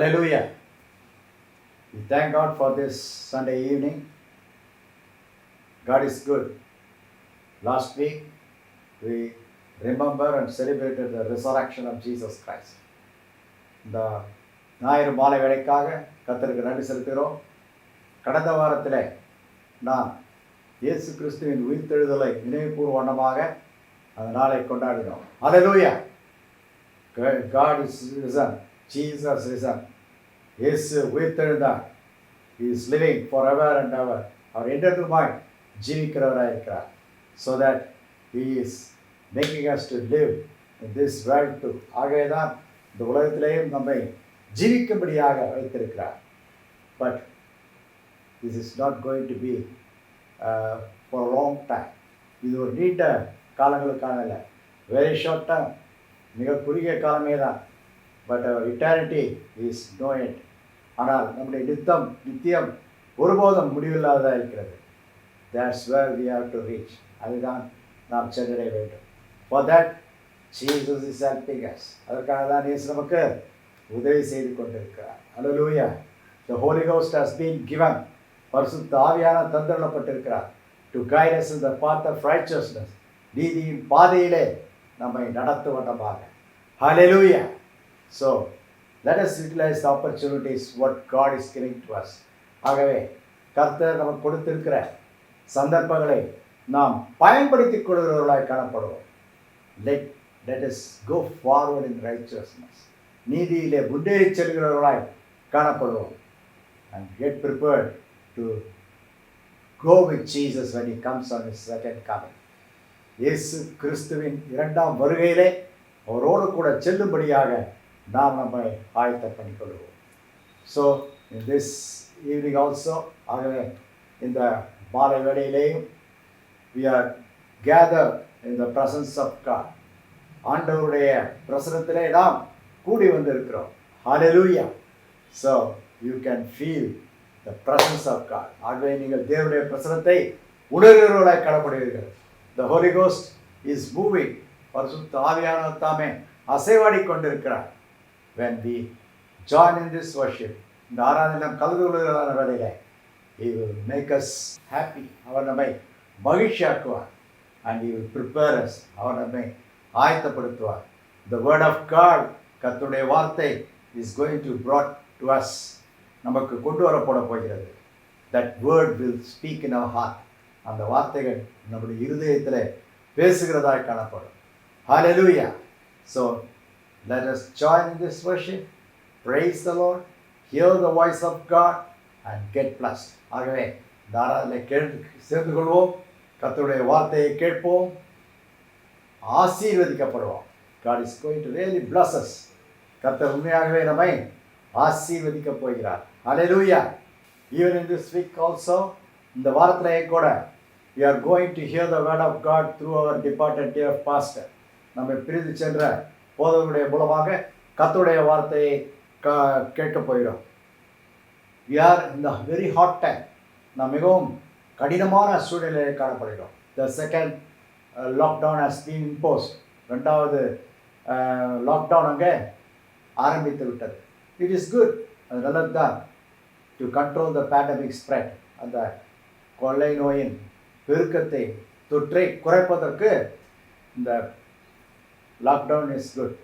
Hallelujah. We thank God for this Sunday evening. God is good. Last week we remember and celebrated the resurrection of Jesus Christ. இந்த ஞாயிறு மாலை வேளைக்காக கர்த்தருக்கு நன்றி செலுத்துகிறோம். கடந்த வாரத்தில் நாம் இயேசு கிறிஸ்துவின் உயிர்த்தெழுதலை நினைவுகூரும் வண்ணமாக அந்த நாளை கொண்டாடினோம். Hallelujah. God is risen. Jesus risen. இயேசு உயிர்த்தெழுந்தார். He is living forever and ever. அவர் என்றென்றுமாய் ஜீவிக்கிறவராக இருக்கிறார். So that he is making us to live in this world too. ஆகவே தான் இந்த உலகத்திலேயும் நம்மை ஜீவிக்கும்படியாக வைத்திருக்கிறார். But this is not going to be for a long time. இது ஒரு நீண்ட காலங்களுக்கான இல்லை. Very short term. மிக குறுகிய காலமே தான். But our eternity is no end. ஆனால் நம்முடைய நித்தியம் ஒருபோதும் முடிவில்லாததாக இருக்கிறது. That's where we have to reach. அதுதான் நாம் சென்றடைய வேண்டும். For that, Jesus is helping us. அதற்காக தான் இயேசு நமக்கு உதவி செய்து கொண்டிருக்கிறார். Hallelujah. The Holy Ghost has been given. பரிசுத்த ஆவியானவர் தந்தருளப்பட்டிருக்கிறார். To guide us in the path of righteousness. நீதியின் பாதையிலே நம்மை நடத்துவதாக. Hallelujah. So, let us utilize the opportunities what God is giving to us. ஆகவே கர்த்தர் நமக்கு கொடுத்திருக்கிற சந்தர்ப்பங்களை நாம் பயன்படுத்திக் கொள்கிறவர்களாய் காணப்படுவோம். Let us go forward in righteousness. நீதியிலே முன்னேறி செல்கிறவர்களாய் காணப்படுவோம். And get prepared to go with Jesus when he comes on his second coming. இயேசு கிறிஸ்துவின் இரண்டாம் வருகையிலே அவரோடு கூட செல்லும்படியாக நாம் நம்மை ஆயத்தம் பண்ணிக்கொள்வோம். So in this evening also, ஆகவே இந்த மாலை வேளையிலேயும் we are gathered in the presence of God. ஆண்டவருடைய பிரசன்னத்திலே நாம் கூடி வந்திருக்கிறோம். Hallelujah. So you can feel the presence of God. ஆகவே நீங்கள் தேவனுடைய பிரசன்னத்தை உணர்கிறவர்களாய் காணப்படுவீர்கள். The Holy Ghost is moving. பரிசுத்த ஆவியானவர் தாமே அசைவாடி கொண்டிருக்கிறார். When we join in this worship, இந்த ஆராதனை கலந்து கொள்கிறதான வேளையிலே, he will make us happy. அவர் நம்மை மகிழ்ச்சியாக்குவார். And he will prepare us. அவர் நம்மை ஆயத்தப்படுத்துவார். The word of God, கர்த்தருடைய வார்த்தை is going to brought to us. நமக்கு கொண்டு வரப்பட போகிறது. That word will speak in our heart. அந்த வார்த்தைகள் நம்முடைய இருதயத்தில் பேசுகிறதாய் காணப்படும். Hallelujah. So let us join in this worship. Praise the Lord. Hear the voice of God and get blessed. ஆகவே தாராள சேர்ந்து கொள்வோம். கர்த்தருடைய வார்த்தையை கேட்போம். ஆசீர்வதிக்கப்படுவோம். God is going to really bless us. கர்த்தர் உண்மையாகவே நம்மை ஆசீர்வதிக்க போகிறார். Hallelujah. Even in this week also, இந்த வாரத்திலே கூட we are going to hear the word of God through our departed dear pastor. நம்மை பிரிந்து சென்ற போதகருடைய மூலமாக கர்த்தருடைய வார்த்தையை கேட்க போகிறோம். We are in the very hot time. நாம் மிகவும் கடினமான சூழ்நிலையில் காணப்படுகிறோம். The second lockdown has been imposed. இரண்டாவது லாக்டவுன் அங்கே ஆரம்பித்து விட்டது. It is good. அது நல்லது தான். To control the pandemic spread. அந்த கொள்ளை நோயின் பெருக்கத்தை தொற்றை குறைப்பதற்கு இந்த லாக்டவுன் இஸ் குட்.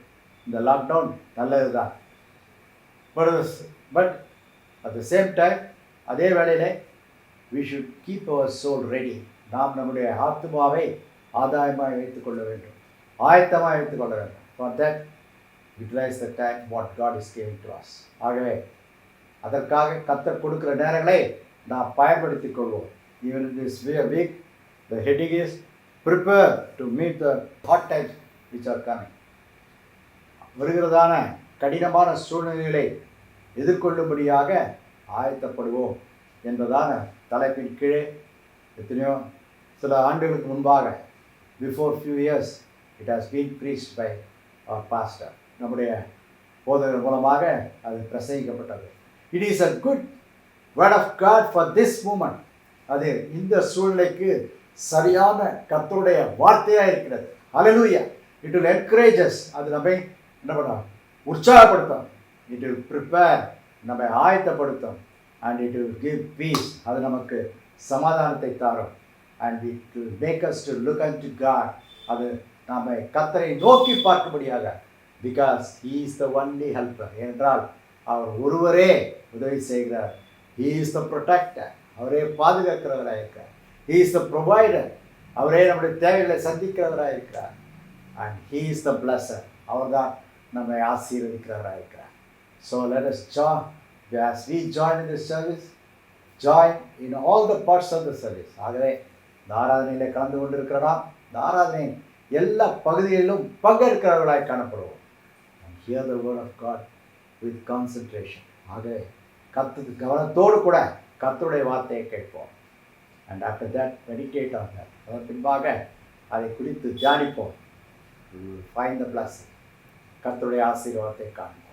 இந்த லாக்டவுன் நல்லது தான். But at the same time, அதே வேளையிலே we should keep our soul ready. நாம் நம்முடைய ஆத்மாவை ஆதாயமாக வைத்துக்கொள்ள வேண்டும், ஆயத்தமாக வைத்துக்கொள்ள வேண்டும். For that, utilize the time what God is giving to us. ஆகவே அதற்காக கர்த்தர் கொடுக்கிற நேரங்களை நாம் பயன்படுத்திக் கொள்வோம். Even in this week, the heading is prepare to meet the hot times which are coming. வருகிறதான கடினமான சூழ்நிலைகளை எதிர்கொள்ளும்படியாக ஆயத்தப்படுவோம் என்பதான தலைப்பின் கீழே எத்தனையோ சில ஆண்டுகளுக்கு முன்பாக, before few years, it has been preached by our pastor. நம்முடைய போதகர் மூலமாக அது பிரசங்கிக்கப்பட்டது. It is a good word of God for this moment. அது இந்த சூழ்நிலைக்கு சரியான கர்த்தருடைய வார்த்தையாக இருக்கிறது. Hallelujah. It will encourage us. அது நம்மை என்ன பண்ண உற்சாகப்படுத்தும். இட் வில் ப்ரிப்பேர், நம்மை ஆயத்தப்படுத்தும். And it will give peace, அது நமக்கு சமாதானத்தை தரும். And it will make us to look unto God, அது நம்மை கர்த்தரை நோக்கி பார்க்கும்படியாக. Because he is the only helper, என்றால் அவர் ஒருவரே உதவி செய்கிறார். ஹீ இஸ் த ப்ரொடெக்டர், அவரே பாதுகாக்கிறவராக இருக்கிறார். ஹீ இஸ் த ப்ரொவைடர், அவரே நம்முடைய தேவைகளை சந்திக்கிறவராக இருக்கிறார். And he is the blesser, அவர் தான் நம்மை ஆசீர்வதிக்கிறவராக இருக்கிறார். So let us join, as we join in this service, join in all the parts of the service. ஆகவே இந்த ஆராதனையில் கலந்து கொண்டிருக்கிறோம். இந்த ஆராதனையின் எல்லா பகுதிகளிலும் பங்கேற்கிறவர்களாய் காணப்படுவோம். and hear the word of God with concentration. ஆகவே கவனத்தோடு கூட கர்த்தருடைய வார்த்தையை கேட்போம். and after that meditate on that. அதன் பின்பாக அதை குறித்து தியானிப்போம். we will find the blessing. கர்த்தருடைய ஆசீர்வாதத்தை காண்போம்.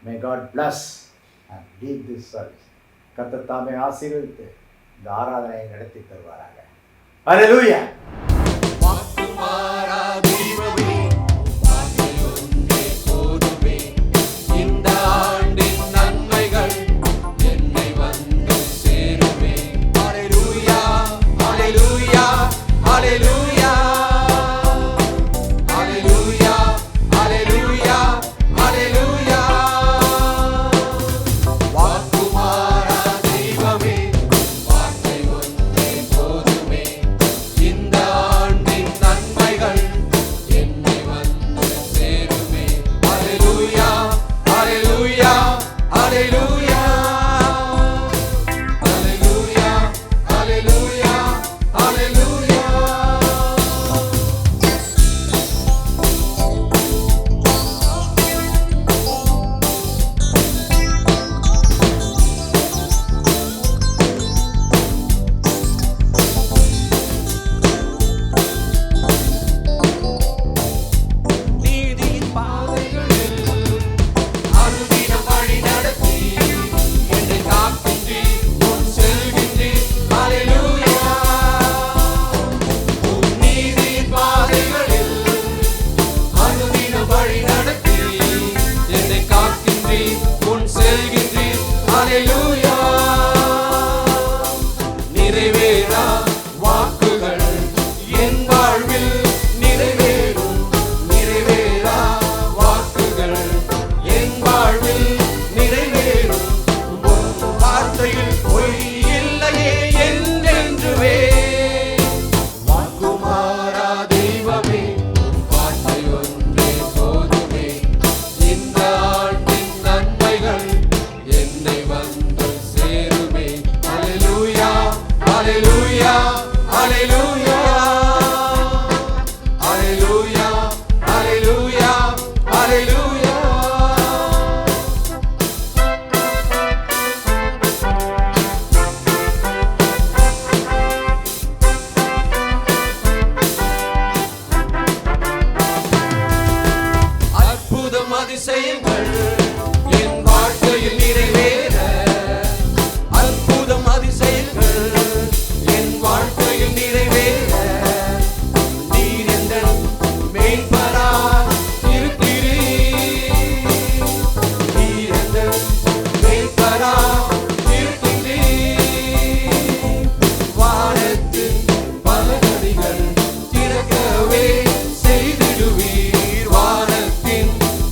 may God bless and lead this service. கர்த்தர் தாமே ஆசீர்வதித்து இந்த ஆராதனையை நடத்தி தருவாராக. ஹல்லேலூயா.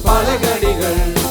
பலகடிகள்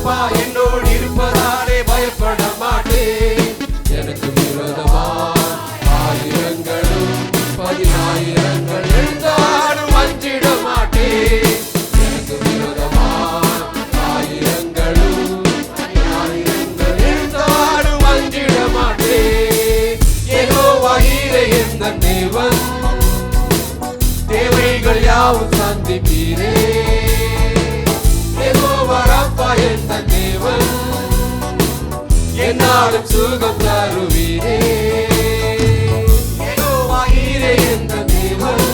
அப்பா என்னோடு இருப்பதாலே பயப்பட மாட்டேன். எனக்கு விரோதமா ஆயிரங்களும் 10,000 எழுந்தாலும் அஞ்சிட மாட்டேன். எனக்கு விரோதமா ஆயிரங்களும் 10,000 எழுந்தாலும் அஞ்சிட மாட்டேன். யெகோவா ஈரே எந்தன் தேவன், தேவைகள் யாவும் சந்திப்பீரே. யெகோவா ராப்பா எந்தன் தேவன், என்னாலும் சுகம் தருவீரே. யெகோவா ஈரே எந்தன் தேவன்,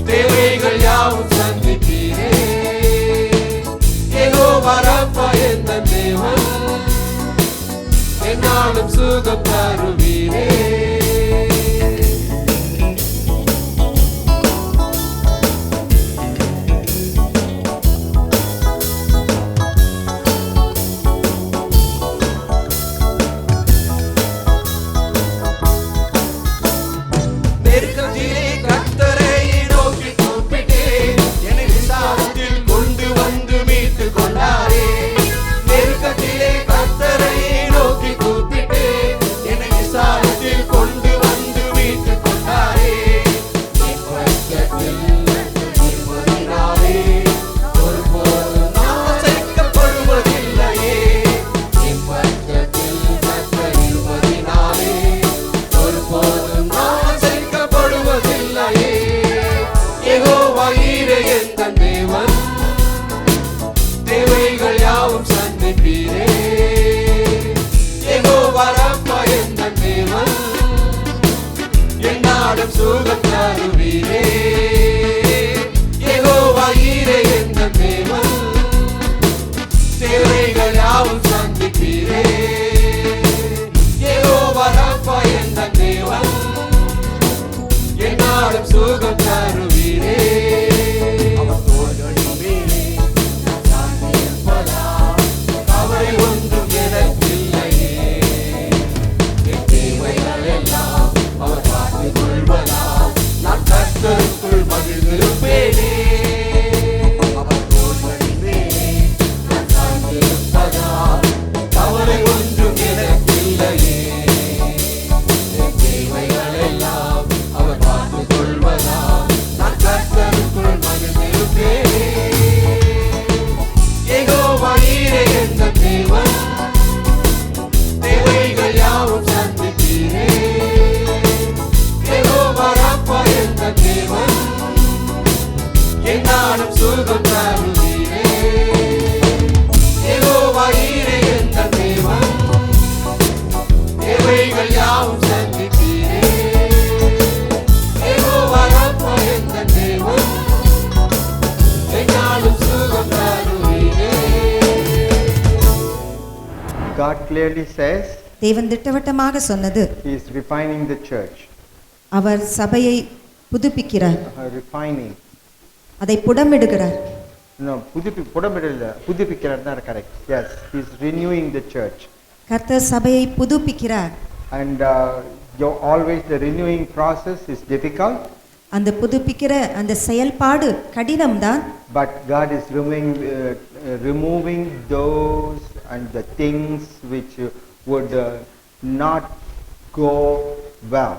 தேவைகள் யாவும் சந்திப்பீரே. யெகோவா ராப்பா எந்தன் தேவன், என்னாலும் சுகம் தருவீரே. நெருக்கத்திலே கர்த்தரை நோக்கி கூப்பிட்டேன், என்னை விசாலத்தில் கொண்டு வந்து மீட்டு கொண்டாரே. நெருக்கத்திலே கர்த்தரை நோக்கி கூப்பிட்டேன், என்னை விசாலத்தில் கொண்டு வந்து மீட்டு கொண்டாரே. என் பக்கத்தில் இருப்பதினாலே ஒருபோதும் நான் அசைக்கப்படுவதில்லையே. என் பக்கத்தில் கர்த்தர் இருப்பதினாலே ஒருபோதும் நான் அசைக்கப்படுவதில்லையே. யெகோவா ஈரே எந்தன் தேவன், தேவைகள் யாவும் சந்திப்பீரே. யெகோவா ராப்பா எந்தன் தேவன், என்னாலும் சுகம் தருவீரே. யெகோவா ஈரே எந்தன் தேவன், தேவைகள் யாவும் சந்திப்பீரே. யெகோவா ராப்பா எந்தன் தேவன், என்னாலும் சுகம் தருவீரே. அவர் தோள்களின் மேலே நான் சார்ந்திருப்பதால் கவலை ஒன்றும் எனக்கில்லையே. என் தேவைகள் எல்லாம் அவர் பார்த்துக் கொள்வதால் நான் கர்த்தருக்குள் மகிழ்ந்திருப்பேனே. அவர் தோள்களின் மேலே நான் சார்ந்திருப்பதால் கவலை ஒன்றும் எனக்கில்லையே. என் தேவைகள் எல்லாம் அவர் பார்த்துக் கொள்வதால் நான் கர்த்தருக்குள் மகிழ்ந்திருப்பேனே. யெகோவா ஈரே எந்தன் தேவன், தேவைகள் யாவும் சந்திப்பீரே. யெகோவா ராப்பா எந்தன் தேவன், என்னாலும் சுகம் தருவீரே. யெகோவா ஈரே எந்தன் தேவன், தேவைகள் யாவும் சந்திப்பீரே. யெகோவா ராப்பா எந்தன் தேவன், என்னாலும் சுகம் தருவீரே. God clearly says தேவன் திட்டவட்டமாக சொன்னது, He is refining the church. அவர் சபையை புதுப்பிக்கிறார், Refining. அதை புடமிடுகிறார். No, புதுப்பிக்கிறார் தான் correct. Yes, He is renewing the church. கர்த்தர் சபையை புதுப்பிக்கிறார். And always the renewing process is difficult. அந்த புதுப்பிக்கிற அந்த செயல்பாடு கடினம்தான். But God is removing those and the things which would not go well.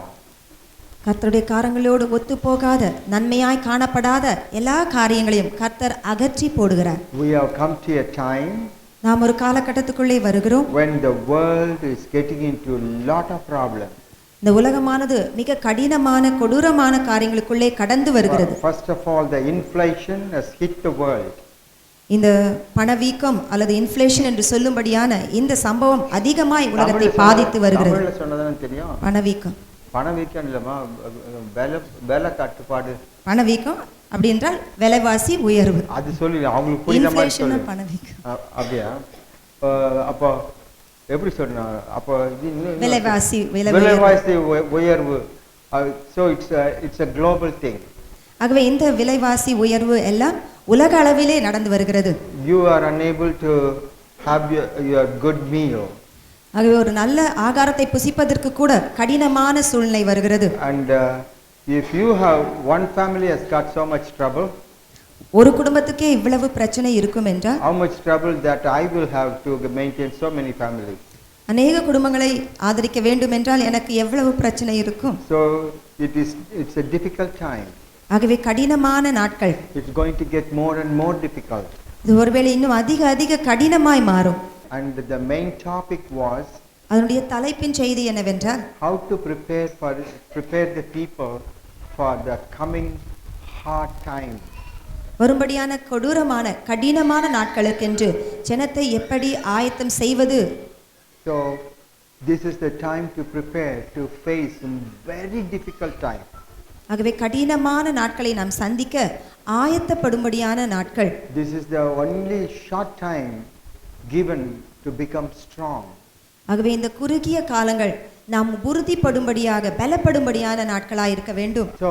கர்த்தருடைய காரியங்களோடு ஒத்து போகாத, நன்மையாய் காணப்படாத எல்லா காரியங்களையும் கர்த்தர் அகற்றி போடுகிறார். We have come to a time நாம் ஒரு காலகட்டத்துக்குள்ளே வருகிறோம் when the world is getting into a lot of problems. இந்த உலகமானது மிக கடினமான கொடூரமான காரியங்களுக்குள்ளே கடந்து வருகிறது. First of all, the inflation has hit the world. இந்த பணவீக்கம் அல்லது இன்ஃப்ளேஷன் என்று சொல்லும்படியான இந்த சம்பவம் அதிகமாய் உலகத்தை பாதித்து வருகிறது. தமிழ்ல சொன்னதானே தெரியும். பணவீக்கம் இல்லமா, வேலை தட்டுப்பாடு. பணவீக்கம் அப்படி என்றால் விலைவாசி உயர்வு. அது சொல்லி அவங்களுக்கு புரியுற மாதிரி சொல்லு. பணவீக்கம் அப்படியா? அப்போ எப்படி சொன்னா? அப்போ விலைவாசி உயர்வு. So it's a global thing. ஆகவே இந்த விலைவாசி உயர்வு எல்லாம் உலக அளவிலே நடந்து வருகிறது. You are unable to have your good meal. ஆகவே ஒரு நல்ல ஆகாரத்தை புசிப்பதற்கு கூட கடினமான சூழ்நிலை வருகிறது. And if you have one family has got so much trouble, ஒரு குடும்பத்துக்கே இவ்வளவு பிரச்சனை இருக்கும் என்றால் how much trouble that I will have to maintain so many families. அநேக குடும்பங்களை ஆதரிக்க வேண்டும் என்றால் எனக்கு எவ்வளவு பிரச்சனை இருக்கும். So it's a difficult time. ஆகவே கடினமான நாட்கள். It's going to get more and more difficult. இது ஒருவேளை இன்னும் அதிக கடினமாய் மாறும். And the main topic was அதனுடைய தலைப்பின் செய்தி என்னவென்றால் how to prepare the people for the coming hard time. வரும்படியான கொடூரமான கடினமான நாட்களுக்கென்று ஜனத்தை எப்படி ஆயத்தம் செய்வது. So this is the time to prepare to face some very difficult time. ஆகவே கடினமான நாட்களை நாம் சந்திக்க ஆயத்தப்படும்படியான நாட்கள். This is the only short time given to become strong. ஆகவே இந்த குறுகிய காலங்கள் நாம் உறுதிப்படும்படியாக பலப்படும்படியான நாட்களாய் இருக்க வேண்டும். So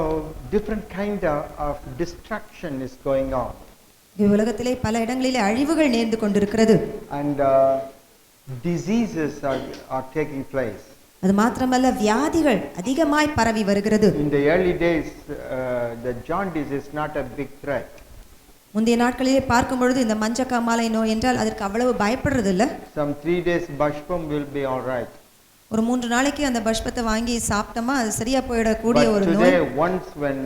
different kind of destruction is going on. உலகத்திலே பல இடங்களிலே அழிவுகள் நேர்ந்து கொண்டிருக்கிறது. And diseases are taking place. அது மாத்திரமல்ல வியாதிகள் அதிகமாய் பரவி வருகிறது. In the early days the jaundice is not a big threat. முந்தைய நாட்களிலே பார்க்கும் பொழுது இந்த மஞ்சக்காமாலை நோய் என்றால் அதற்கு அவ்வளவு பயப்படுறது இல்ல. Some 3 days bashpam will be all right. ஒரு 3 நாளைக்கு அந்த பஷ்பத்தை வாங்கி சாப்பிட்டோமா அது சரியா போயிடக்கூடிய ஒரு நோய். But today once when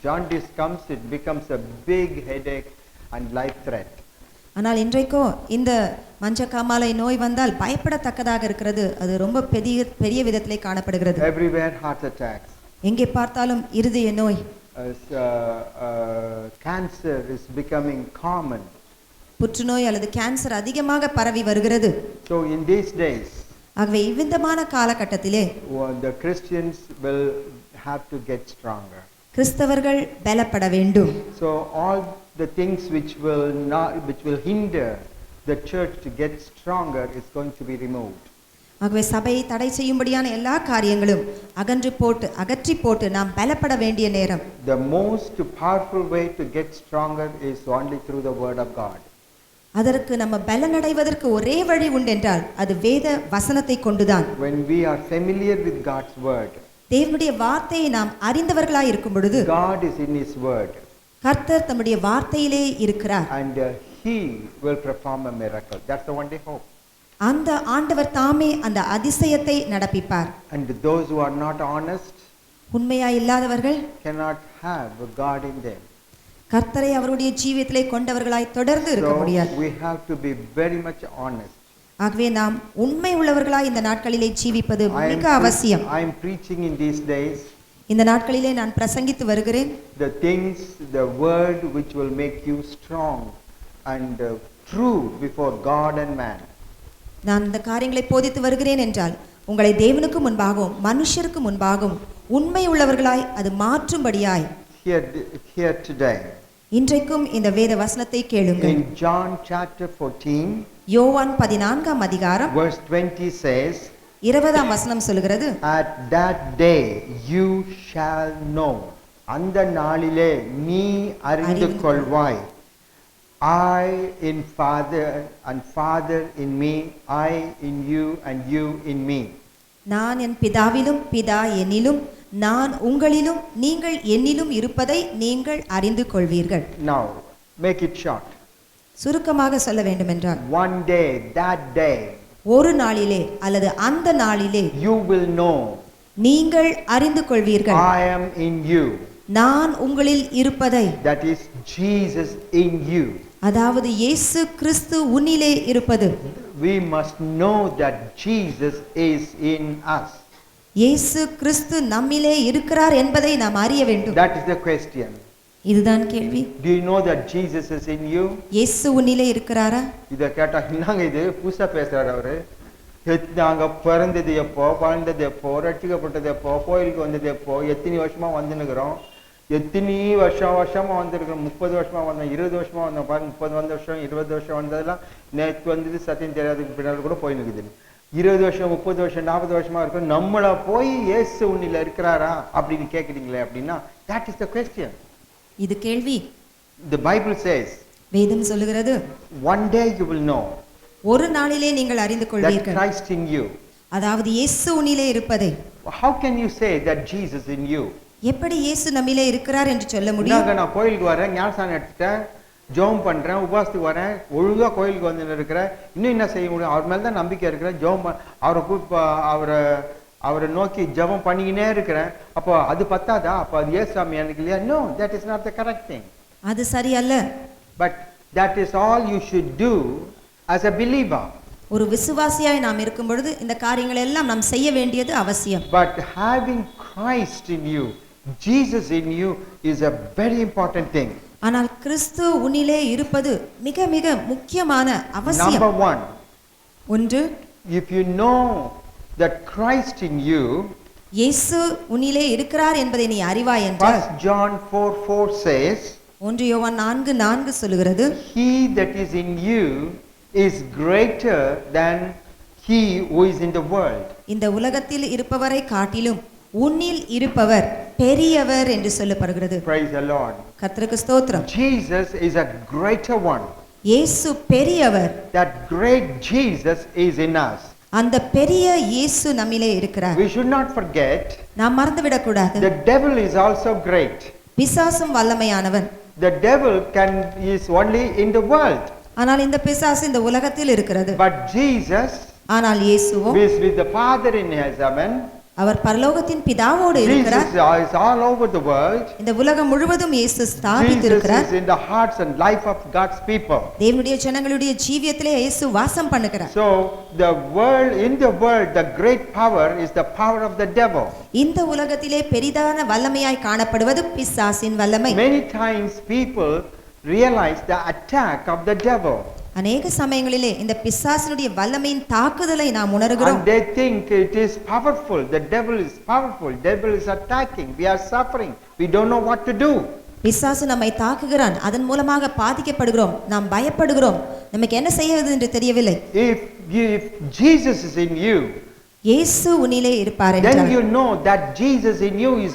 jaundice comes it becomes a big headache and life threat. ஆனால் இன்றைக்கோ இந்த மஞ்சக்காமாலை நோய் வந்தால் பயப்படத்தக்கதாக இருக்கிறது. அது ரொம்ப பெரிய விதத்திலே காணப்படுகிறது. Everywhere heart attacks. எங்கே பார்த்தாலும் இருதய நோய். Cancer is becoming common. புற்றுநோய் அல்லது கேன்சர் அதிகமாக பரவி வருகிறது. So in these days ஆகவே இவ்விதமான காலகட்டத்திலே the Christians will have to get stronger. கிறிஸ்தவர்கள் பலப்பட வேண்டும். So all the things which will hinder the church to get stronger is going to be removed. ஆகவே சபையை தடை செய்யும்படியான எல்லா காரியங்களும் அகற்றி போட்டு நாம் பலப்பட வேண்டிய நேரம். The most powerful way to get stronger is only through the word of God. அதற்கு நம்ம பலனடைவதற்கு ஒரே வழி உண்டென்றால் அது வேத வசனத்தை கொண்டுதான். When we are familiar with God's word, தேவனுடைய வார்த்தையை நாம் அறிந்தவர்களாய் இருக்கும் பொழுது God is in his word. கர்த்தர் தம்முடைய வார்த்தையிலே இருக்கிறார். And he will perform a miracle. That's the only hope. அந்த ஆண்டவர் தாமே அந்த அதிசயத்தை நடப்பிப்பார். And those who are not honest உண்மையாய் இல்லாதவர்கள் cannot have God in them. கர்த்தரை அவருடைய ஜீவியத்திலே கொண்டவர்களாய் தொடர்ந்து இருக்க முடியாது. So we have to be very much honest. ஆகவே நாம் உண்மை உள்ளவர்களாய் இந்த நாட்களிலே ஜீவிப்பது மிக அவசியம். I am preaching in these days இந்த நாட்களிலே நான் பிரசங்கித்து வருகிறேன். the things, the word which will make you strong and true before God and man. நான் இந்த காரியங்களை போதித்து வருகிறேன் என்றால் உங்களை தேவனுக்கு முன்பாகவும் மனுஷருக்கு முன்பாகவும் உண்மை உள்ளவர்களாய் அது மாற்றும்படியாய் Here today இன்றைக்கும் இந்த வேத வசனத்தை கேளுங்கள். in John chapter 14 யோவான் 14ஆம் அதிகாரம் verse 20 says, 20ஆம் வசனம் சொல்கிறது, at that day you shall know. அந்த நாளிலே நீ அறிந்து கொள்வாய், I in Father and Father in me, I in you and you in me. நான் என் பிதாவிலும் பிதா என்னிலும் நான் உங்களிலும் நீங்கள் என்னிலும் இருப்பதை நீங்கள் அறிந்து கொள்வீர்கள். Now make it short. சுருக்கமாக சொல்ல வேண்டும் என்றால் One day, that day, ஒரு நாளிலே அல்லது அந்த நாளிலே you will know நீங்கள் அறிந்து கொள்வீர்கள், I am in you. நான் உங்களில் இருப்பதை. That is Jesus in you. அதாவது இயேசு கிறிஸ்து உன்னிலே இருப்பது. We must know that Jesus is in us. இயேசு கிறிஸ்து நம்மிலே இருக்கிறார் என்பதை நாம் அறிய வேண்டும். That is the question. இதுதான் கேள்வி. Do you know that Jesus is in you? இயேசு உன்னிலே இருக்கிறாரா? இத கேட்டா என்னங்க இது புதுசா பேசுறாரு அவரு. நாங்க பிறந்தது எப்போ, வாழ்ந்தது எப்போ, ரட்சிக்கப்பட்டது எப்போ, கோயிலுக்கு வந்தது எப்போ, எத்தனை வருஷமா வந்துன்னுக்கிறோம், எத்தனை வருஷமா வந்திருக்கிறோம், 30 வருஷமா வந்தோம், 20 வருஷமா வந்தோம், பாருங்க 30 வருஷம் 20 வருஷம் வந்ததெல்லாம் நேற்று வந்தது சத்தியம் தெரியாதுக்கு பின்னாடி கூட போய் நிற்குது. 20 வருஷம் 30 வருஷம் 40 வருஷமா இருக்கும், நம்மள போய் இயேசு உன்னில இருக்கிறாரா அப்படின்னு கேட்குறீங்களே அப்படின்னா, that is the question. இது கேள்வி. The Bible says, வேதம் சொல்லுகிறது, one day you will know ஒரு நாளிலே நீங்கள் அறிந்து that கொள்வீர்கள், Christ in you. அதாவது இயேசு உன்னிலே இருப்பதை. How can you say that Jesus in you? எப்படி இயேசு நம்மிலே இருக்கிறார் என்று சொல்ல முடியும்? இந்தாங்க நான் கோயிலுக்கு வரேன், ஞானஸ்தானம் எடுத்துட்டேன், ஜெபம் பண்றேன், உபவாசத்துக்கு வரேன், ஒழுங்கா கோயிலுக்கு வந்து இருக்கிறேன், இன்னும் என்ன செய்ய முடியும்? அவர் மேல தான் நம்பிக்கை இருக்கிறேன், ஜெபம் அவரை நோக்கி ஜெபம் பண்ணிக்கினே இருக்கிறேன். அப்போ அது பத்தாதா? அப்போ அது ஏசாமி எனக்கு இல்லையா? No, that is not the correct thing. அது சரியல்ல. But that is all you should do as a believer. ஒரு விசுவாசியாய் நாம் இருக்கும் பொழுது இந்த காரியங்கள் எல்லாம் நாம் செய்ய வேண்டியது அவசியம். But having Christ in you, Jesus in you is a very important thing. ஆனால் கிறிஸ்து உன்னிலே இருப்பது மிக மிக முக்கியமான அவசியம். Number one, ஒன்று, if you know that Christ in you, இயேசு உன்னிலே இருக்கிறார் என்பதை நீ அறிவாய் என்றால் 1 John 4:4 says, 1 யோவான் 4:4 சொல்லுகிறது, he that is in you is greater than he who is in the world. இந்த உலகத்தில் இருப்பவரை காட்டிலும் உன்னில் இருப்பவர் பெரியவர் என்று சொல்லப்படுகிறது. Praise the Lord. கர்த்தருக்கு ஸ்தோத்திரம். Jesus is a greater one. இயேசு பெரியவர். That great Jesus is in us. அந்த பெரிய இயேசு நம்மிலே இருக்கிறார். We should not forget, நாம் மறந்துவிடக் கூடாது. the devil is also great. பிசாசும் வல்லமையானவன். The devil is only in the world. ஆனால் இந்த பிசாசு இந்த உலகத்தில் இருக்கிறது. But Jesus, ஆனால் இயேசுவோ who is with the Father in heaven, அவர் பரலோகத்தின் பிதாவோடு Jesus இருக்கிறார். is all over the world. இந்த உலகம் முழுவதும் இயேசு Jesus ஸ்தாபித்திருக்கிறார். is in the hearts and life of God's people. தேவனுடைய ஜனங்களுடைய ஜீவியத்திலே இயேசு வாசம் பண்ணுகிறார். So in the world the great power is the power of the devil. இந்த உலகத்திலே பெரிதான வல்லமையாய் காணப்படுவது பிசாசின் வல்லமை. Many times people realize the attack of the devil. அநேக சமயங்களிலே இந்த பிசாசினுடைய வல்லமையின் தாக்குதலை நாம் உணர்கிறோம். And they think it is powerful. The devil is powerful. Devil is attacking. We are suffering. We don't know what to do. பிசாசு நம்மை தாக்குகிறான், அதன் மூலமாக பாதிக்கப்படுகிறோம், நாம் பயப்படுகிறோம், நமக்கு என்ன செய்வது என்று தெரியவில்லை. If Jesus is in you, இயேசு உன்னிலே இருப்பார் then என்றால் you know that Jesus in you is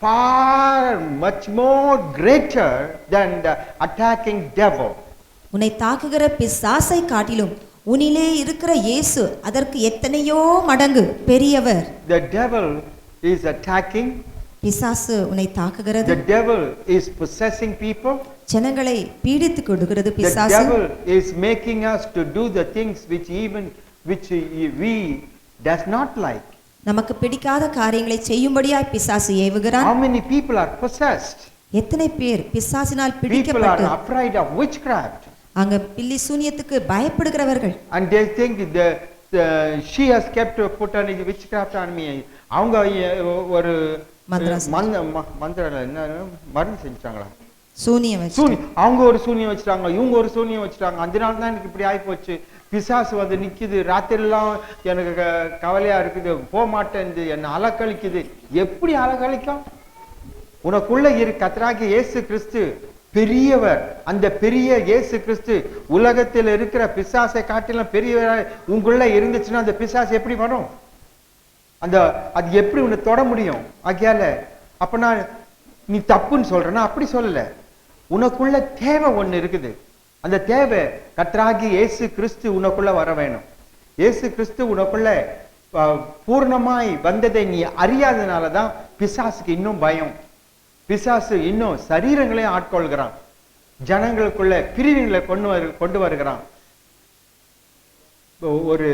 far much more greater than the attacking devil. உன்னை தாக்குகிற பிசாசை காட்டிலும் உன்னிலே இருக்கிற இயேசு அதற்கு எத்தனையோ மடங்கு பெரியவர். The devil is attacking. பிசாசு உன்னை தாக்குகிறது. The devil is possessing people. ஜனங்களை பீடித்துக் கொடுக்கிறது The பிசாசு. devil is making us to do the things which we does not like. நமக்கு பிடிக்காத காரியங்களை செய்யும்படியாய் பிசாசு ஏவுகிறான். How many people are possessed? எத்தனை பேர் பிசாசினால் People are பிடிக்கப்பட்டு afraid of witchcraft. அங்க பில்லி சூனியத்துக்கு பயப்படுகிறவர்கள். And they think she has kept put on witchcraft on me. அவங்க ஒரு மந்திரம் என்ன மருந்து செஞ்சாங்களா? சூனியம் வச்சு அவங்க ஒரு சூனியம் வச்சுட்டாங்க, இவங்க ஒரு சூனியம் வச்சுட்டாங்க. அதனால தான் எனக்கு இப்படி ஆகி போச்சு. பிசாசு வந்து நிக்குது, ராத்திரிலாம் எனக்கு கவலையா இருக்குது, போக மாட்டேன், என்ன அலக்கழிக்குது. எப்படி அலக்கழிக்கும்? உனக்குள்ள கர்த்தராகிய இயேசு கிறிஸ்து பெரியவர். அந்த பெரிய இயேசு கிறிஸ்து உலகத்தில் இருக்கிற பிசாசை காட்டிலும் பெரியவர் உங்களுள்ள இருந்துச்சுன்னா அந்த பிசாசு எப்படி வரும்? அது எப்படி உன்னை தொட முடியும்? ஆகையால அப்பனா நீ தப்புன்னு சொல்றனா? அப்படி சொல்லல. உனக்குள்ள தேவை ஒண்ணு இருக்குது. அந்த தேவை கர்த்தராகிய இயேசு கிறிஸ்து உனக்குள்ள வர வேணும். இயேசு கிறிஸ்து உனக்குள்ள பூர்ணமாய் வந்ததை நீ அறியாதனாலதான் பிசாசுக்கு இன்னும் பயம். பிசாசு இன்னும் சரீரங்களை ஆட்கொள்கிறான், ஜனங்களுக்குள்ள பிரிவுகளை கொண்டு வருகிறான். ஒரு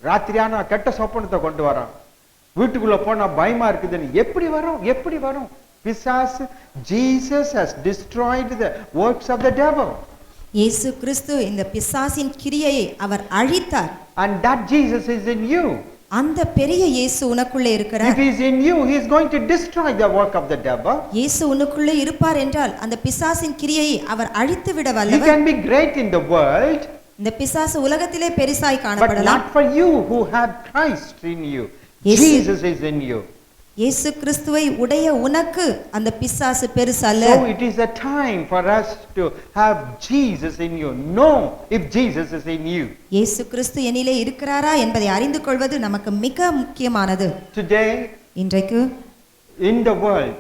ராத்திரியான கெட்ட சொப்பனத்தை கொண்டு வரான், வீட்டுக்குள்ள போனா பயமா இருக்குதுன்னு. எப்படி வரும்? பிசாசு. Jesus has destroyed the works of the devil. இயேசு கிறிஸ்து இந்த பிசாசின் கிரியையை அவர் அழித்தார். And that Jesus is in you. அந்த பெரிய இயேசு உனக்குள்ளே இருக்கிறார். If he is in you, he is going to destroy the work of the devil. இயேசு உனக்குள்ளே இருப்பார் என்றால் அந்த பிசாசின் கிரியையை அவர் அழித்து விட He வல்லவர். can be great in the world, இந்த பிசாசு உலகத்திலே பெரிசாய் but காணப்படலாம். not for you who have Christ in you. Yes. Jesus is in you. இயேசு கிறிஸ்துவை உடைய உனக்கு அந்த பிசாசு பெருசல்ல. So it is a time for us to have Jesus in you. Know if Jesus is in you. இயேசு கிறிஸ்து என்னிலே இருக்கிறாரா என்பதை அறிந்து கொள்வது நமக்கு மிக முக்கியமானது. Today இன்றைக்கு in the world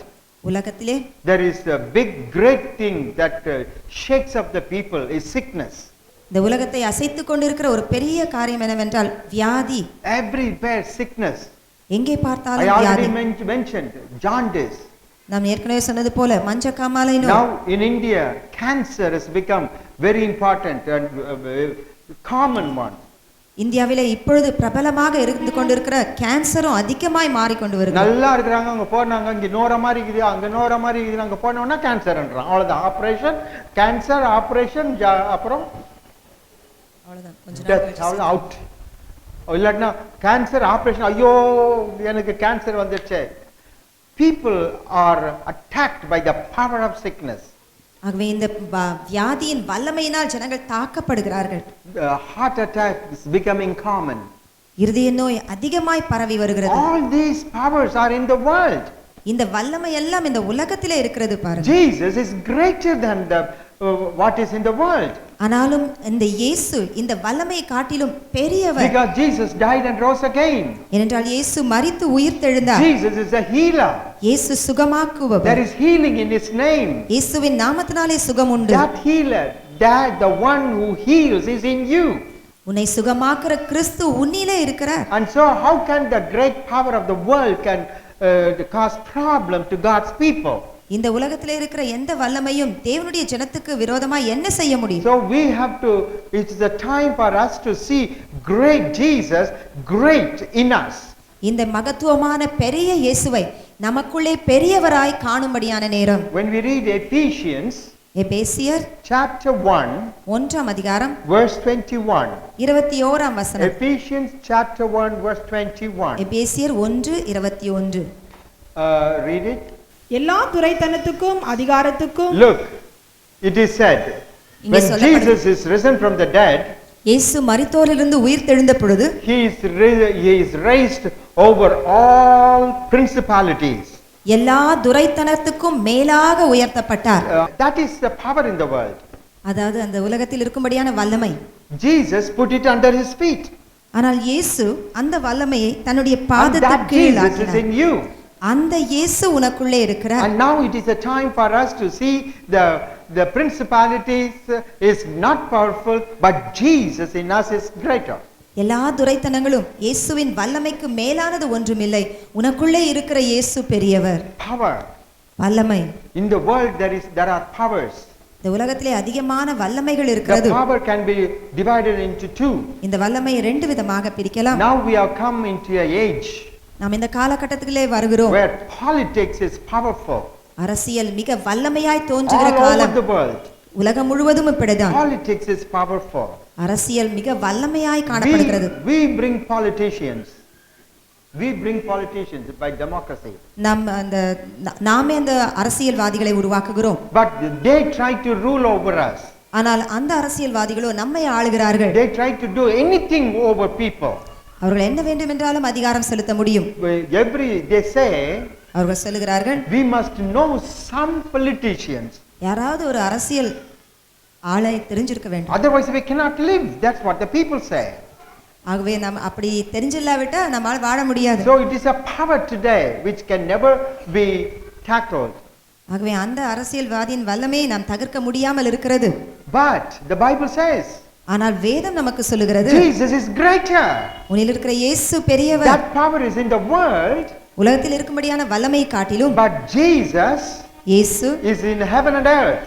உலகத்திலே there is a big great thing that shakes up the people is sickness. இந்த உலகத்தை அசைத்துக் கொண்டிருக்கிற ஒரு பெரிய காரியம் என்னவென்றால் வியாதி. Everywhere sickness. எங்கே I பார்த்தாலும் already வியாதி. mentioned jaundice. நாம் ஏற்கனவே சொன்னது போல மஞ்சக்காமாலை நோய். Now in India, cancer has become very important and common one. இந்தியாவிலே இப்பொழுது பிரபலமாக இருந்து கொண்டிருக்கிற கேன்சரும் அதிகமாய் மாறிக்கொண்டு வருகிறது. நல்லா இருக்கிறாங்க, அங்க போனாங்க, இங்க நோற மாதிரி இருக்குது, அங்க நோற மாதிரி இருக்குது, அங்க போனோம்னா கேன்சர்ன்றான். அவ்வளவுதான், ஆபரேஷன் கேன்சர் ஆபரேஷன், அப்புறம் அவ்வளவுதான், கொஞ்ச death, நாள் அவ்வளவுதான், அவுட். இல்லாட்டினா கேன்சர் ஆபரேஷன், ஐயோ எனக்கு கேன்சர் வந்துடுச்சு. People are attacked by the power of sickness. ஆகவே இந்த வியாதியின் வல்லமையினால் ஜனங்கள் தாக்கப்படுகிறார்கள். Heart attack is becoming common. இருதய நோய் அதிகமாய் பரவி வருகிறது. All these powers are in the world. இந்த வல்லமை எல்லாம் இந்த உலகத்திலே இருக்கிறது பாருங்க. Jesus is greater than the what is in the world. ஆனாலும் இந்த இயேசு இந்த வல்லமையை காட்டிலும் பெரியவர். Because Jesus died and rose again. ஏனென்றால் இயேசு மரித்து உயிர்த்தெழுந்தார். Jesus is a healer. இயேசு சுகமாக்குபவர். There is healing in his name. இயேசுவின் நாமத்தினாலே சுகம் உண்டு. That healer, that the one who heals is in you. உன்னை சுகமாக்குற கிறிஸ்து உன்னிலே இருக்கிறார். And so how can the great power of the world can cause problem to God's people? இந்த உலகத்திலே இருக்கிற எந்த வல்லமையும் தேவனுடைய ஜனத்துக்கு விரோதமாய் என்ன செய்ய முடியும்? So we have to, it's the time for us to see great Jesus great in us. இந்த மகத்துவமான பெரிய இயேசுவை நமக்குள்ளே பெரியவராய் காணும்படியான நேரம். When we read Ephesians எபேசியர் chapter 1 1ஆம் அதிகாரம் verse 21. 21ஆம் வசனம். Ephesians chapter 1 verse 21. எபேசியர் 1:21. Read it. எல்லா துரைத்தனத்துக்கும் அதிகாரத்துக்கும் Look, it is said, இங்கே when சொல்லப்படுகிறது. Jesus is risen from the dead, இயேசு மரித்தோரிலிருந்து உயிர்த்தெழுந்த பொழுது he is raised over all principalities. எல்லா துரைத்தனத்துக்கும் மேலாக உயர்த்தப்பட்டார். That is the power in the world. அதாவது அந்த உலகத்தில் இருக்கும்படியான வல்லமை. Jesus put it under his feet. ஆனால் இயேசு அந்த வல்லமையை தன்னுடைய And பாதத்துக்கு that Jesus is கீழாக்கினார். in you. அந்த இயேசு உனக்குள்ளே இருக்கிறார். And now it is a time for us to see the principalities is not powerful, but Jesus in us is greater. எல்லா துரைத்தனங்களும் இயேசுவின் வல்லமைக்கு மேலானது ஒன்றுமில்லை. உனக்குள்ளே இருக்கிற இயேசு பெரியவர். Power. வல்லமை. In the world there are powers. இந்த உலகத்திலே அதிகமான வல்லமைகள் The இருக்கிறது. power can be divided into two. இந்த வல்லமையை ரெண்டு விதமாக பிரிக்கலாம். Now we have come into an age நாம் இந்த காலகட்டத்திலே வருகிறோம். where politics is powerful. அரசியல் மிக வல்லமையாய் தோன்றுகிற All over காலம். the world. உலகம் முழுவதும் இப்படிதான். Politics is powerful. அரசியல் மிக வல்லமையாய் காணப்படுகிறது. We bring politicians. We bring politicians by democracy. நாமே அந்த அரசியல்வாதிகளை உருவாக்குகிறோம். But they try to rule over us. ஆனால் அந்த அரசியல்வாதிகளோ நம்மை ஆளுகிறார்கள். They try to do anything over people. அவர்கள் என்ன வேண்டும் என்றாலும் அதிகாரம் செலுத்த முடியும். They say அவர்கள் சொல்லுகிறார்கள், we must know some politicians. யாராவது ஒரு அரசியல் ஆளை தெரிஞ்சிருக்க வேண்டும். Otherwise we cannot live. That's what the people say. ஆகவே நாம் அப்படி தெரிஞ்சில்லாவிட்டா நம்மால் வாழ முடியாது. So it is a power today which can never be tackled. ஆகவே அந்த அரசியல்வாதியின் வல்லமையை நாம் தகர்க்க முடியாமல் இருக்கிறது. But the Bible says, ஆனால் வேதம் நமக்கு சொல்லுகிறது, Jesus is greater. உன்னில் இருக்கிற இயேசு பெரியவர். That power is in the world. உலகத்தில் இருக்கும்படியான வல்லமையை காட்டிலும் But Jesus இயேசு is in heaven and earth.